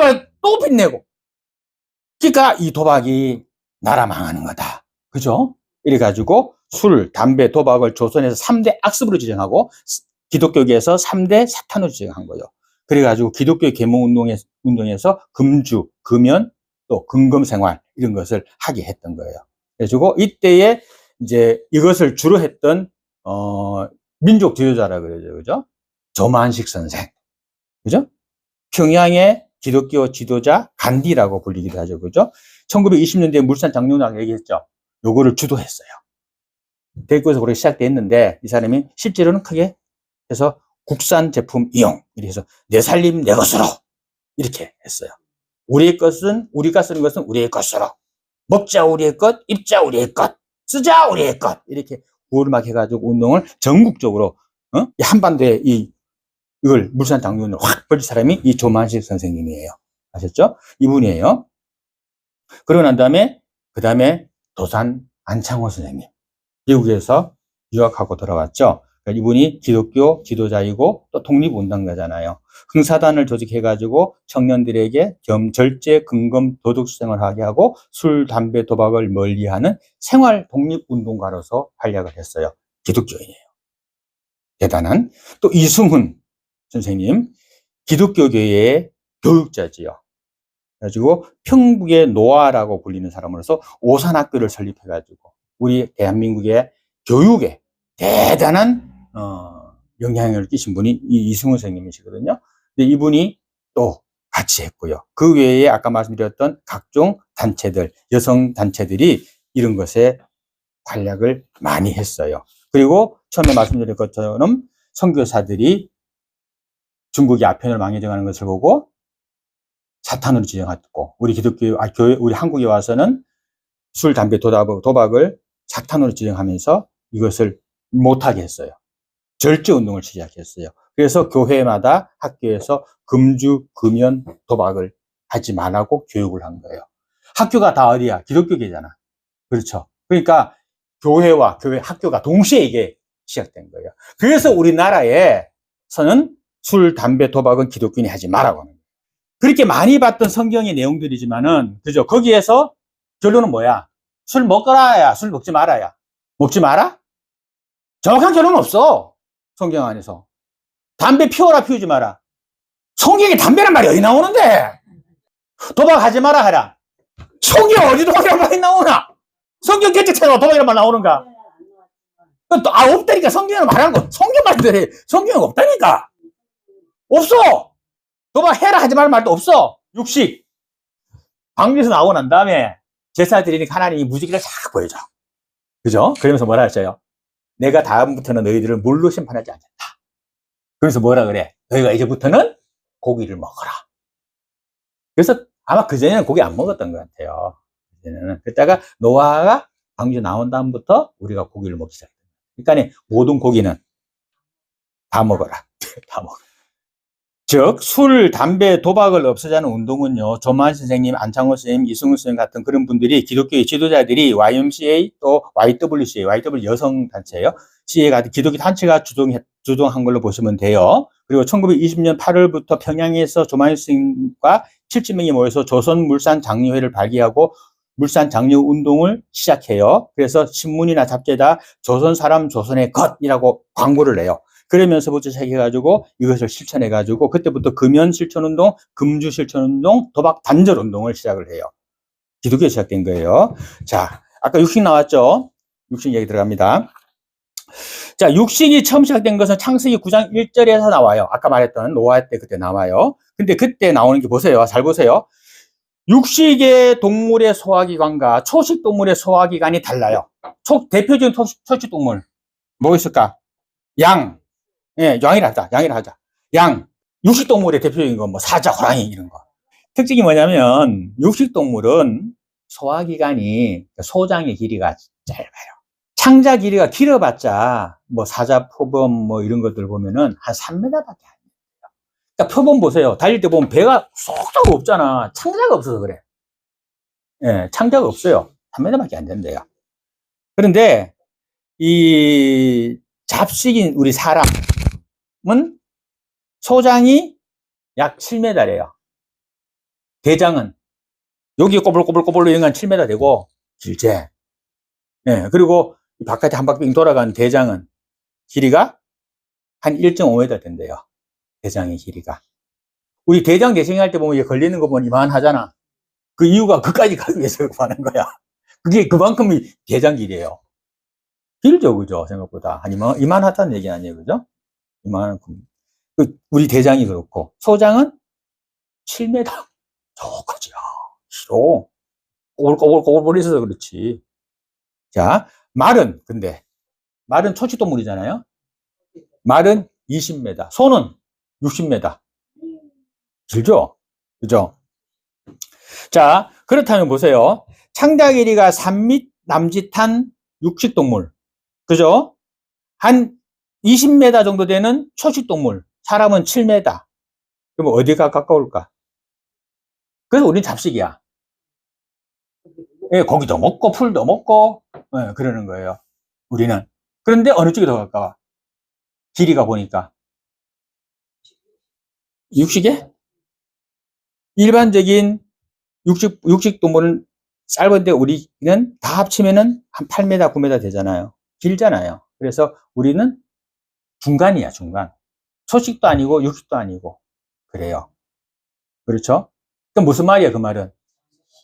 또 빚내고. 그러니까 이 도박이 나라 망하는 거다. 그죠? 이래가지고 술, 담배, 도박을 조선에서 3대 악습으로 지정하고 기독교계에서 3대 사탄으로 지정한 거예요. 그래가지고 기독교 계몽 운동에서 금주, 금연, 또 금검생활 이런 것을 하게 했던 거예요. 그래가지고 이때에 이제 이것을 주로 했던 민족 지도자라 그러죠, 그죠? 조만식 선생, 그죠? 평양의 기독교 지도자 간디라고 불리기도 하죠, 그죠? 1920년대에 물산 장로라고 얘기했죠. 요거를 주도했어요. 대구에서 그렇게 시작됐는데 이 사람이 실제로는 크게 해서 국산 제품 이용, 이렇게 해서 내 살림 내 것으로 이렇게 했어요. 우리가 쓰는 것은 우리의 것으로, 먹자 우리의 것, 입자 우리의 것, 쓰자 우리의 것, 이렇게 구호를 막 해가지고 운동을 전국적으로 한반도에 이걸 물산 장로를 확 벌린 사람이 이 조만식 선생님이에요. 아셨죠? 이분이에요. 그러고 난 다음에 도산 안창호 선생님, 미국에서 유학하고 돌아왔죠. 그러니까 이분이 기독교 지도자이고 또 독립운동가잖아요. 흥사단을 조직해가지고 청년들에게 절제, 금검, 도덕 수행을 하게 하고 술, 담배, 도박을 멀리하는 생활 독립운동가로서 활약을 했어요. 기독교인이에요. 대단한. 또 이승훈 선생님, 기독교계의 교육자지요. 그래가지고 평북의 노아라고 불리는 사람으로서 오산학교를 설립해가지고 우리 대한민국의 교육에 대단한 영향을 끼친 분이 이 이승훈 선생님이시거든요. 근데 이분이 또 같이 했고요. 그 외에 아까 말씀드렸던 각종 단체들, 여성 단체들이 이런 것에 활약을 많이 했어요. 그리고 처음에 말씀드린 것처럼 선교사들이 중국이 아편을 망해져가는 것을 보고 사탄으로 지정했고, 우리 기독교, 교회, 우리 한국에 와서는 술, 담배, 도박을 사탄으로 지정하면서 이것을 못하게 했어요. 절제 운동을 시작했어요. 그래서 교회마다 학교에서 금주, 금연, 도박을 하지 말라고 교육을 한 거예요. 학교가 다 어디야? 기독교계잖아. 그렇죠. 그러니까 교회와 학교가 동시에 이게 시작된 거예요. 그래서 우리나라에서는 술, 담배, 도박은 기독교인이 하지 말라고 하는 거예요. 그렇게 많이 봤던 성경의 내용들이지만은, 그죠? 거기에서 결론은 뭐야? 술 먹어라야, 술 먹지 말아야. 먹지 마라? 정확한 결론은 없어. 성경 안에서. 담배 피워라, 피우지 마라. 성경에 담배란 말이 어디 나오는데? 도박하지 마라 하라. 성경 어디 도박이란 말이 나오나? 성경 개체체로 도박이란 말 나오는가? 없다니까. 성경은 말하는 거. 성경 말들이 성경은 없다니까. 없어. 도박해라 하지 말 말도 없어. 육식. 광주에서 나오고 난 다음에 제사 드리니까 하나님이 무지개를 싹 보여줘. 그죠? 그러면서 뭐라 했어요? 내가 다음부터는 너희들을 물로 심판하지 않겠다. 그래서 뭐라 그래? 너희가 이제부터는 고기를 먹어라. 그래서 아마 그전에는 고기 안 먹었던 것 같아요. 그전에는. 그랬다가 노아가 광주 나온 다음부터 우리가 고기를 먹기 시작했다. 그러니까 모든 고기는 다 먹어라. 다 먹어라. 즉, 술, 담배, 도박을 없애자는 운동은요, 조만 선생님, 안창호 선생님, 이승훈 선생님 같은 그런 분들이, 기독교의 지도자들이 YMCA 또 YWCA, YW 여성단체예요. CA 같은 기독교 단체가 주동한 걸로 보시면 돼요. 그리고 1920년 8월부터 평양에서 조만 선생님과 70명이 모여서 조선물산장려회를 발기하고 물산장려 운동을 시작해요. 그래서 신문이나 잡지에다 조선사람 조선의 것이라고 광고를 내요. 그러면서부터 시작해가지고 이것을 실천해가지고 그때부터 금연 실천운동, 금주 실천운동, 도박 단절운동을 시작을 해요. 기독교에 시작된 거예요. 자, 아까 육식 나왔죠? 육식 얘기 들어갑니다. 자, 육식이 처음 시작된 것은 창세기 9장 1절에서 나와요. 아까 말했던 노아 때 그때 나와요. 근데 그때 나오는 게 보세요. 잘 보세요. 육식의 동물의 소화기관과 초식 동물의 소화기관이 달라요. 대표적인 초식 동물 뭐 있을까? 양. 예, 양이라 하자. 양. 육식동물의 대표적인 건 뭐 사자, 호랑이 이런 거. 특징이 뭐냐면 육식동물은 소화기관이 소장의 길이가 짧아요. 창자 길이가 길어봤자 뭐 사자, 표범 뭐 이런 것들 보면은 한 3m밖에 안 돼요. 그러니까 표범 보세요. 달릴 때 보면 배가 쏙쏙 없잖아. 창자가 없어서 그래. 예, 창자가 없어요. 3m밖에 안 된대요. 그런데 이 잡식인 우리 사람 소장이 약 7m래요. 대장은 여기 꼬불꼬불꼬불로 이런 건 7m 되고 길지. 예, 그리고 바깥에 한 바퀴 돌아간 대장은 길이가 한 1.5m 된대요. 대장의 길이가. 우리 대장 내시경할 때 보면 걸리는 거 보면 이만하잖아. 그 이유가 그까지 가기 위해서 하는 거야. 그게 그만큼이 대장 길이에요. 길죠, 그죠? 생각보다. 한 이만하다는 얘기 아니에요, 그죠? 이만큼. 우리 대장이 그렇고, 소장은 7m. 저거지요. 길어. 꼬불꼬불꼬불 있어서 그렇지. 자, 말은 초식동물이잖아요. 말은 20m. 소는 60m. 길죠? 그죠? 자, 그렇다면 보세요. 창자 길이가 3m 남짓한 육식동물. 그죠? 한 20m 정도 되는 초식동물. 사람은 7m. 그럼 어디가 가까울까? 그래서 우리는 잡식이야. 예, 고기도 먹고, 풀도 먹고, 예, 그러는 거예요. 우리는. 그런데 어느 쪽이 더 가까워? 길이가 보니까. 육식에? 일반적인 육식동물은 짧은데 우리는 다 합치면은 한 8m, 9m 되잖아요. 길잖아요. 그래서 우리는 중간이야, 중간. 초식도 아니고 육식도 아니고. 그래요. 그렇죠? 그 무슨 말이야, 그 말은?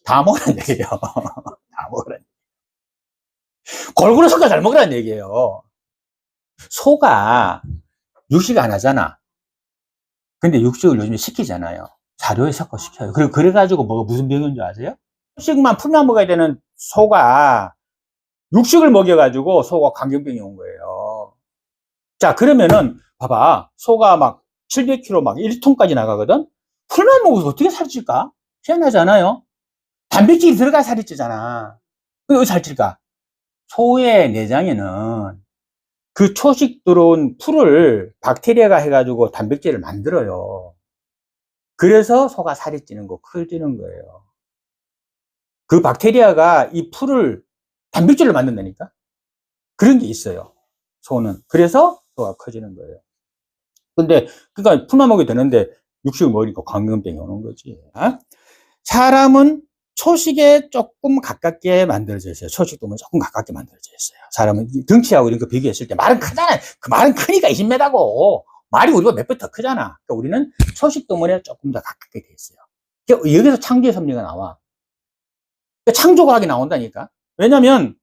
다 먹으라는 얘기예요. 다 먹으라는 얘기예요. 골고루 섞어 잘 먹으라는 얘기예요. 소가 육식 안 하잖아. 근데 육식을 요즘에 시키잖아요. 사료에 섞어 시켜요. 그래가지고 뭐가 무슨 병인 줄 아세요? 풀만 먹어야 되는 소가 육식을 먹여가지고 소가 광견병이 온 거예요. 자, 그러면은, 봐봐. 소가 막 700kg 막 1톤까지 나가거든? 풀만 먹어서 어떻게 살이 찔까? 희한하지 않아요? 단백질이 들어가야 살이 찌잖아. 근데 왜 살이 찔까? 소의 내장에는 그 초식 들어온 풀을 박테리아가 해가지고 단백질을 만들어요. 그래서 소가 살이 찌는 거, 클 찌는 거예요. 그 박테리아가 이 풀을 단백질을 만든다니까? 그런 게 있어요. 소는. 그래서 소가 커지는 거예요. 근데, 그러니까 풀만 먹어도 되는데 육식을 먹으니까 광견병이 오는 거지. 사람은 초식에 조금 가깝게 만들어져 있어요. 초식동물은 조금 가깝게 만들어져 있어요. 사람은 덩치하고 이런 거 비교했을 때 말은 크잖아요. 그 말은 크니까 20m고 말이 우리가 몇 배 더 크잖아. 그러니까 우리는 초식동물에 조금 더 가깝게 돼 있어요. 그러니까 여기서 창조의 섭리가 나와. 그러니까 창조과학이 나온다니까. 왜냐면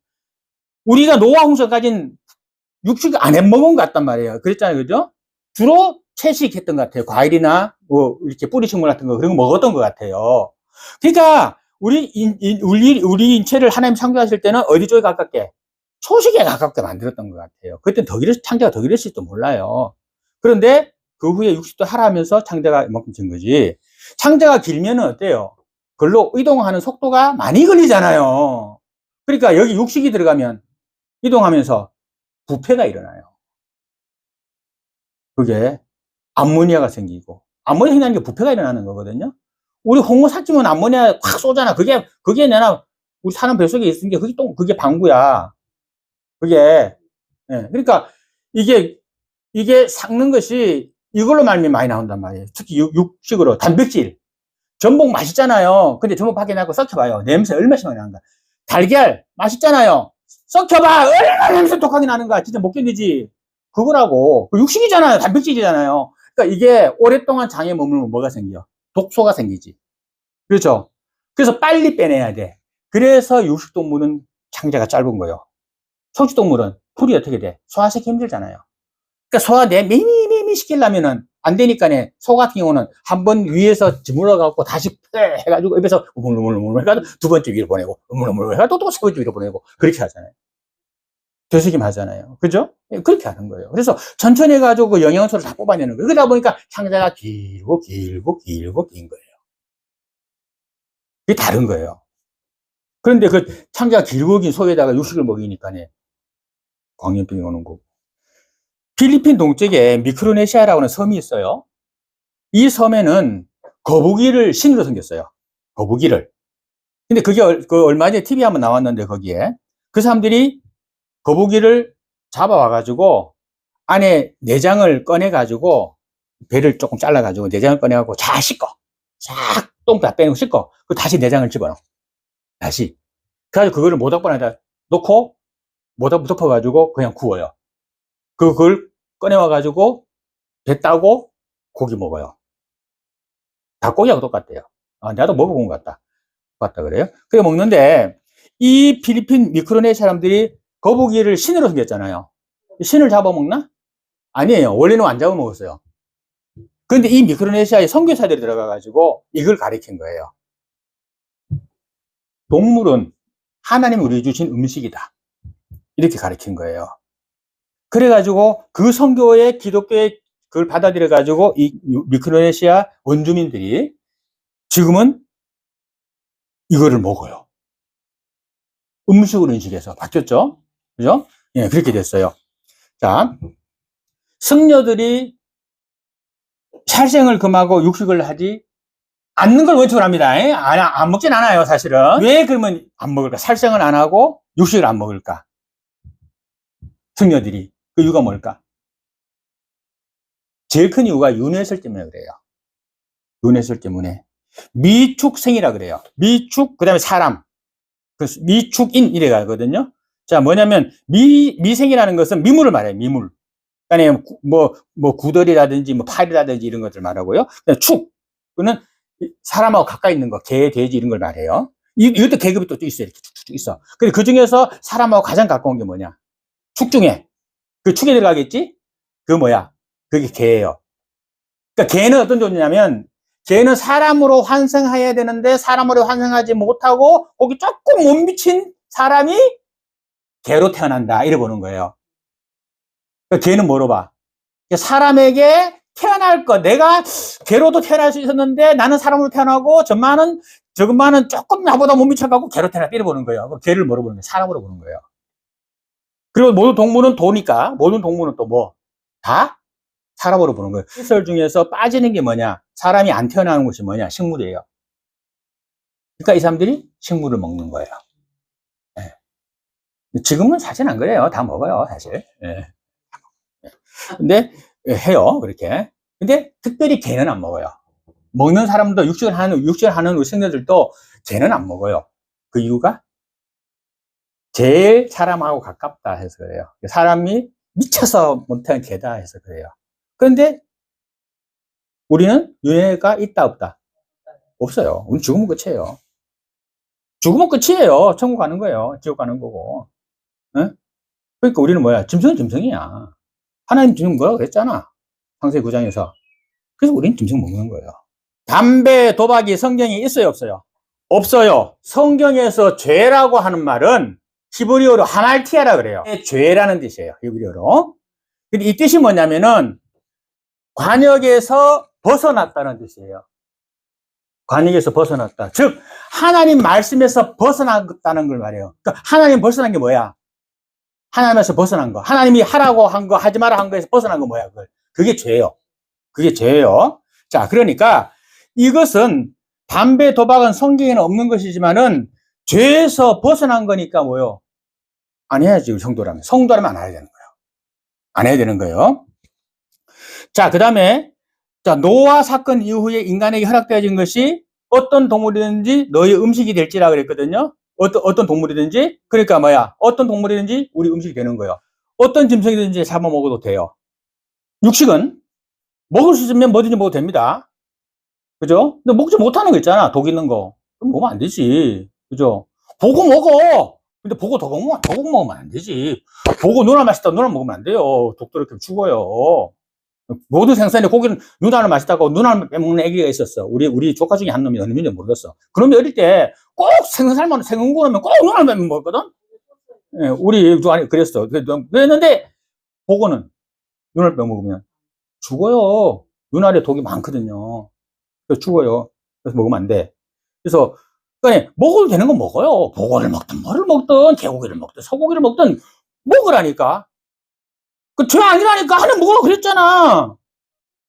우리가 노화 홍수까지는 육식 안 해먹은 것 같단 말이에요. 그랬잖아요. 그죠? 주로 채식했던 것 같아요. 과일이나 뭐 이렇게 뿌리식물 같은 거 그런 거 먹었던 것 같아요. 그러니까 우리 인체를 하나님 창조하실 때는 어디 쪽에 가깝게? 초식에 가깝게 만들었던 것 같아요. 그때 창조가 더 길었을지도 몰라요. 그런데 그 후에 60도 하라면서 창조가 이만큼 진 거지. 창조가 길면은 어때요? 그걸로 이동하는 속도가 많이 걸리잖아요. 그러니까 여기 육식이 들어가면 이동하면서 부패가 일어나요. 그게 암모니아가 생기고, 암모니아 생기는 게 부패가 일어나는 거거든요. 우리 홍어사찌면 암모니아 확 쏘잖아. 그게 내가 우리 사람 뱃속에 있는 게 그게 방구야. 그게. 예. 그러니까 이게 삭는 것이 이걸로 말미암아 많이 나온단 말이에요. 특히 육식으로 단백질. 전복 맛있잖아요. 근데 전복 밖에 나고 썩혀봐요. 냄새 얼마나 심하게 나는가. 달걀 맛있잖아요. 썩혀봐. 얼마나 냄새 독하게 나는가. 진짜 못 견디지. 그거라고. 육식이잖아요. 단백질이잖아요. 그러니까 이게 오랫동안 장에 머물면 뭐가 생겨? 독소가 생기지. 그렇죠? 그래서 빨리 빼내야 돼. 그래서 육식동물은 창자가 짧은 거예요. 초식동물은 풀이 어떻게 돼? 소화시키기 힘들잖아요. 그러니까 소화 매미매미 시키려면은 안 되니까네. 소 같은 경우는 한번 위에서 주물러 갖고 다시 해가지고 입에서 우물우물우물 해가지고 두 번째 위로 보내고 우물우물 해가지고 또 세 번째 위로 보내고 그렇게 하잖아요. 되새김 하잖아요. 그죠? 그렇게 하는 거예요. 그래서 천천히 해가지고 그 영양소를 다 뽑아내는 거예요. 그러다 보니까 창자가 길고 긴 거예요. 그게 다른 거예요. 그런데 그 창자가 길고 긴 소에다가 육식을 먹이니까네. 광견병이 오는 거고. 필리핀 동쪽에 미크로네시아라고 하는 섬이 있어요. 이 섬에는 거북이를 신으로 생겼어요. 거북이를. 근데 그게 얼마 전에 TV에 한번 나왔는데 거기에 그 사람들이 거북이를 잡아와가지고 안에 내장을 꺼내가지고 배를 조금 잘라가지고 내장을 꺼내가지고 잘 씻고 싹 똥 다 빼고 씻고 그 다시 내장을 집어넣어. 다시. 그래가지고 그거를 모닥불에다 놓고 모닥불 덮어가지고 그냥 구워요. 그걸 꺼내와가지고 배 따고 고기 먹어요. 닭고기하고 똑같대요. 나도 먹어본 것 같다. 그래요? 그래 먹는데 이 필리핀 미크로네시아 사람들이 거북이를 신으로 생겼잖아요. 신을 잡아먹나? 아니에요. 원래는 안 잡아먹었어요. 그런데 이 미크로네시아에 선교사들이 들어가가지고 이걸 가르친 거예요. 동물은 하나님이 우리 주신 음식이다. 이렇게 가르친 거예요. 그래가지고 그 선교의 기독교의 그걸 받아들여가지고 이 미크로네시아 원주민들이 지금은 이거를 먹어요. 음식으로 인식해서 바뀌었죠? 그죠? 예, 그렇게 됐어요. 자, 승려들이 살생을 금하고 육식을 하지 않는 걸 원칙으로 합니다. 안 먹진 않아요, 사실은. 왜 그러면 안 먹을까? 살생을 안 하고 육식을 안 먹을까? 승려들이. 그 이유가 뭘까? 제일 큰 이유가 윤회설 때문에 그래요. 윤회설 때문에. 미축생이라 그래요. 미축, 그 다음에 사람. 미축인 이래 가거든요. 자, 뭐냐면, 미생이라는 것은 미물을 말해요, 미물. 그러니까 구덜이라든지, 팔이라든지 이런 것들 말하고요. 축. 그는 사람하고 가까이 있는 거, 개, 돼지 이런 걸 말해요. 이것도 계급이 또 있어. 이렇게 쭉쭉 있어. 근데 그 중에서 사람하고 가장 가까운 게 뭐냐? 축 중에. 그 축에 들어가겠지? 그 뭐야? 그게 개예요. 그러니까 개는 어떤 존재냐면, 개는 사람으로 환생해야 되는데 사람으로 환생하지 못하고 거기 조금 못 미친 사람이 개로 태어난다. 이래 보는 거예요. 그러니까 개는 뭐로 봐? 사람에게 태어날 것, 내가 개로도 태어날 수 있었는데 나는 사람으로 태어나고 저것만은 조금 나보다 못 미쳐가고 개로 태어났다. 이래 보는 거예요. 개를 뭐로 보는 거예요? 사람으로 보는 거예요. 그리고 모든 동물은 도니까 모든 동물은 또 뭐? 다 사람으로 보는 거예요. 시설 중에서 빠지는 게 뭐냐? 사람이 안 태어나는 것이 뭐냐? 식물이에요. 그러니까 이 사람들이 식물을 먹는 거예요. 네. 지금은 사실 안 그래요. 다 먹어요, 사실. 네. 근데 해요, 그렇게. 근데 특별히 개는 안 먹어요. 먹는 사람도 육식을 하는 우리 생물들도 개는 안 먹어요. 그 이유가 제일 사람하고 가깝다 해서 그래요. 사람이 미쳐서 못하는 개다 해서 그래요. 그런데 우리는 윤회가 있다 없다? 없어요. 우리 죽으면 끝이에요. 죽으면 끝이에요. 천국 가는 거예요. 지옥 가는 거고. 응? 그러니까 우리는 뭐야? 짐승은 짐승이야. 하나님 짐승 뭐라고 그랬잖아. 창세기 9장에서. 그래서 우리는 짐승 먹는 거예요. 담배, 도박이 성경에 있어요, 없어요? 없어요. 성경에서 죄라고 하는 말은 히브리어로 하말티아라 그래요. 죄라는 뜻이에요, 히브리어로. 근데 이 뜻이 뭐냐면은 관역에서 벗어났다는 뜻이에요. 관역에서 벗어났다. 즉 하나님 말씀에서 벗어났다는 걸 말해요. 그러니까 하나님 벗어난 게 뭐야? 하나님에서 벗어난 거. 하나님이 하라고 한 거, 하지 마라 한 거에서 벗어난 거 뭐야? 그게 죄예요. 그게 죄예요. 자, 그러니까 이것은 담배, 도박은 성경에는 없는 것이지만은 죄에서 벗어난 거니까 뭐요? 안 해야지, 우리 성도라면. 성도라면 안 해야 되는 거예요. 안 해야 되는 거예요. 자, 그 다음에, 자, 노아 사건 이후에 인간에게 허락되어진 것이 어떤 동물이든지 너의 음식이 될지라 그랬거든요. 어떤 동물이든지. 그러니까 뭐야? 어떤 동물이든지 우리 음식이 되는 거예요. 어떤 짐승이든지 잡아먹어도 돼요. 육식은 먹을 수 있으면 뭐든지 먹어도 됩니다. 그죠? 근데 먹지 못하는 거 있잖아. 독 있는 거. 그럼 먹으면 안 되지. 그죠? 보고 먹어. 근데 보고 독 먹으면 안 되지. 보고 누나 맛있다. 누나 먹으면 안 돼요. 독도 이렇게 죽어요. 모든 생선의 고기는 누나를 맛있다고 누나를 빼먹는 애기가 있었어. 우리 조카 중에 한 놈이 어느 놈인지 모르겠어. 그놈이 어릴 때 꼭 생선 삶아놓은 생선 구우면 꼭 누나를 빼먹는 거거든? 예, 우리 두 아니 그랬어. 그랬는데, 보고는 누나를 빼먹으면 죽어요. 눈알에 독이 많거든요. 그래서 죽어요. 그래서 먹으면 안 돼. 그래서, 그러니까 먹어도 되는 건 먹어요. 보고를 먹든 뭐를 먹든 개고기를 먹든 소고기를 먹든 먹으라니까. 그 죄 아니라니까. 하나 먹으라고 그랬잖아.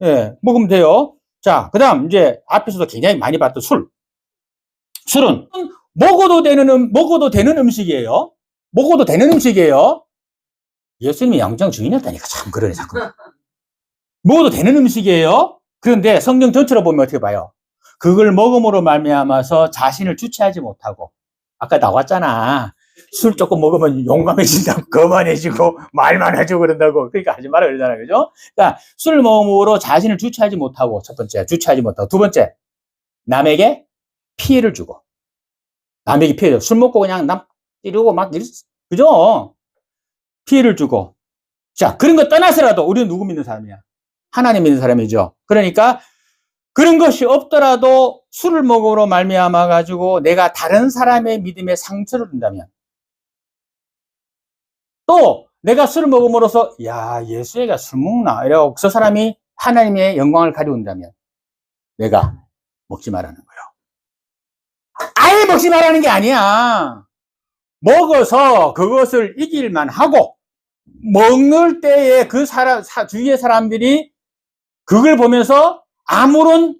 예, 먹으면 돼요. 자, 그 다음, 이제, 앞에서도 굉장히 많이 봤던 술. 술은, 먹어도 되는 음식이에요. 먹어도 되는 음식이에요. 예수님이 양장 주인이었다니까. 참, 그러네, 자꾸. 먹어도 되는 음식이에요. 그런데 성경 전체로 보면 어떻게 봐요? 그걸 먹음으로 말미암아서 자신을 주체하지 못하고, 아까 나왔잖아. 술 조금 먹으면 용감해진다고, 거만해지고, 말만 해주고 그런다고. 그러니까 하지 마라 그러잖아. 그죠? 그러니까 술 먹음으로 자신을 주체하지 못하고, 첫 번째, 주체하지 못하고. 두 번째, 남에게 피해를 주고. 남에게 피해를 주고. 술 먹고 그냥 남 찌르고 막, 그죠? 피해를 주고. 자, 그런 거 떠나서라도 우리는 누구 믿는 사람이야? 하나님 믿는 사람이죠. 그러니까 그런 것이 없더라도 술을 먹음으로 말미암아 가지고 내가 다른 사람의 믿음에 상처를 준다면, 또 내가 술을 먹음으로써 야, 예수애가 술 먹나 이러고 그 사람이 하나님의 영광을 가져온다면 내가 먹지 말라는 거예요. 아예 먹지 말라는 게 아니야. 먹어서 그것을 이길만 하고, 먹는 때에 그 주위의 사람들이 그걸 보면서 아무런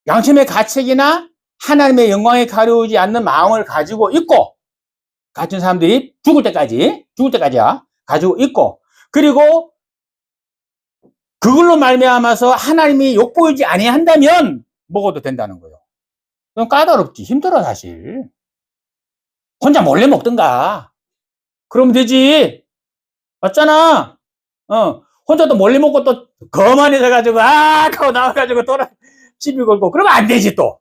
양심의 가책이나 하나님의 영광에 가려우지 않는 마음을 가지고 있고, 가진 사람들이 죽을 때까지야, 가지고 있고, 그리고 그걸로 말미암아서 하나님이 욕보이지 아니한다면 먹어도 된다는 거예요. 그럼 까다롭지, 힘들어 사실. 혼자 몰래 먹든가 그러면 되지. 맞잖아. 혼자 또 몰래 먹고 또 거만해져가지고 하고 나와가지고 시비 걸고 그러면 안 되지 또.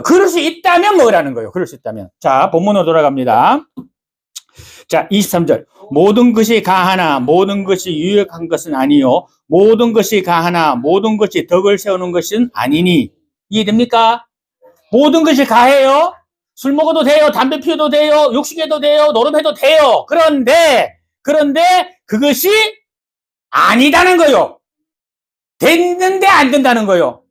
그럴 수 있다면 먹으라는 거예요. 그럴 수 있다면. 자, 본문으로 돌아갑니다. 자, 23절. 모든 것이 가하나 모든 것이 유익한 것은 아니요. 모든 것이 가하나 모든 것이 덕을 세우는 것은 아니니. 이해됩니까? 모든 것이 가해요. 술 먹어도 돼요. 담배 피워도 돼요. 욕식해도 돼요. 노름해도 돼요. 그런데 그것이 아니다는 거요. 됐는데 안 된다는 거요.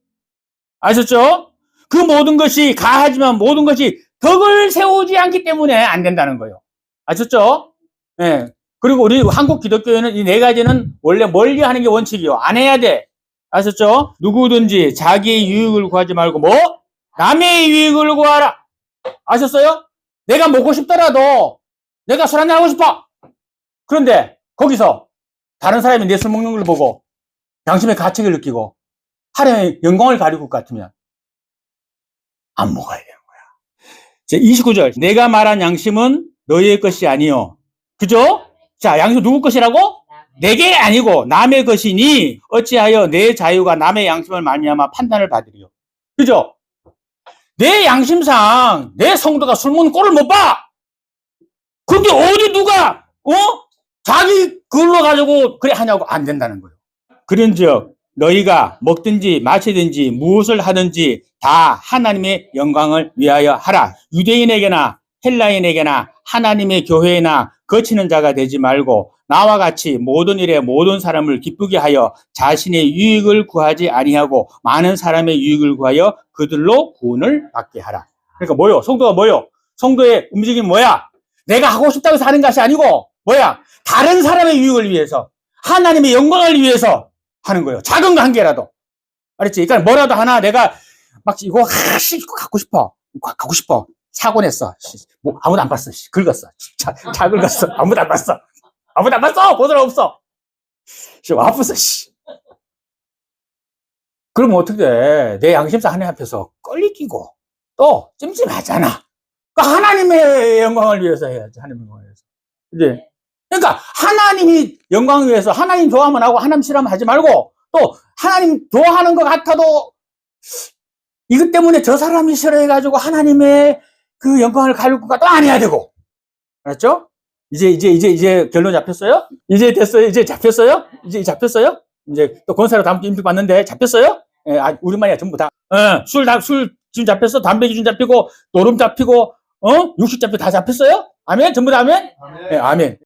아셨죠? 그 모든 것이 가하지만 모든 것이 덕을 세우지 않기 때문에 안 된다는 거요. 아셨죠? 예. 그리고 우리 한국 기독교에는 이 네 가지는 원래 멀리 하는 게 원칙이요. 안 해야 돼. 아셨죠? 누구든지 자기의 유익을 구하지 말고 뭐? 남의 유익을 구하라. 아셨어요? 내가 먹고 싶더라도 내가 술 한잔 하고 싶어. 그런데 거기서 다른 사람이 내 술 먹는 걸 보고 양심의 가책을 느끼고 하나님의 영광을 가리고 같으면 안 먹어야 되는 거야. 제 29절. 내가 말한 양심은 너희의 것이 아니요. 그죠? 자, 양심 누구 것이라고? 내게 아니고 남의 것이니 어찌하여 내 자유가 남의 양심을 말미암아 판단을 받으리요. 그죠? 내 양심상 내 성도가 술 먹는 꼴을 못 봐. 근데 어디 누가 자기 그걸로 가지고 그래 하냐고. 안 된다는 거예요. 그런즉 너희가 먹든지 마시든지 무엇을 하든지 다 하나님의 영광을 위하여 하라. 유대인에게나 헬라인에게나 하나님의 교회나 거치는 자가 되지 말고 나와 같이 모든 일에 모든 사람을 기쁘게 하여 자신의 유익을 구하지 아니하고 많은 사람의 유익을 구하여 그들로 구원을 받게 하라. 그러니까 뭐요? 성도가 뭐요? 성도의 움직임이 뭐야? 내가 하고 싶다고 해서 하는 것이 아니고 뭐야? 다른 사람의 유익을 위해서 하나님의 영광을 위해서 하는 거예요. 작은 거 한 개라도. 알았지? 그러니까 뭐라도 하나 내가 막 이거 갖고 싶어. 갖고 싶어. 사고 냈어. 뭐 아무도 안 봤어. 긁었어. 잘 긁었어. 아무도 안 봤어. 아무도 안 봤어. 본 사람 없어. 아팠어. 그러면 어떻게 돼? 내 양심상 하나님 앞에서 껄리끼고 또 찜찜하잖아. 그러니까 하나님의 영광을 위해서 해야지. 하나님의 영광을 위해서. 이제 그러니까 하나님이 영광을 위해서 하나님 좋아하면 하고 하나님 싫어하면 하지 말고 또 하나님 좋아하는 것 같아도 이것 때문에 저 사람이 싫어해가지고 하나님의 그 영광을 가리고가 또 안 해야 되고. 알았죠? 이제 결론 잡혔어요? 이제 됐어요? 이제 잡혔어요? 이제 잡혔어요? 이제 또 권사로 다음 주에 인필 받는데 잡혔어요? 예, 우리만이야 전부 다. 술 지금 잡혔어? 담배 기준 잡히고, 노름 잡히고, 육식 잡히고 다 잡혔어요? 아멘? 전부 다 아멘? 아멘. 예, 아멘.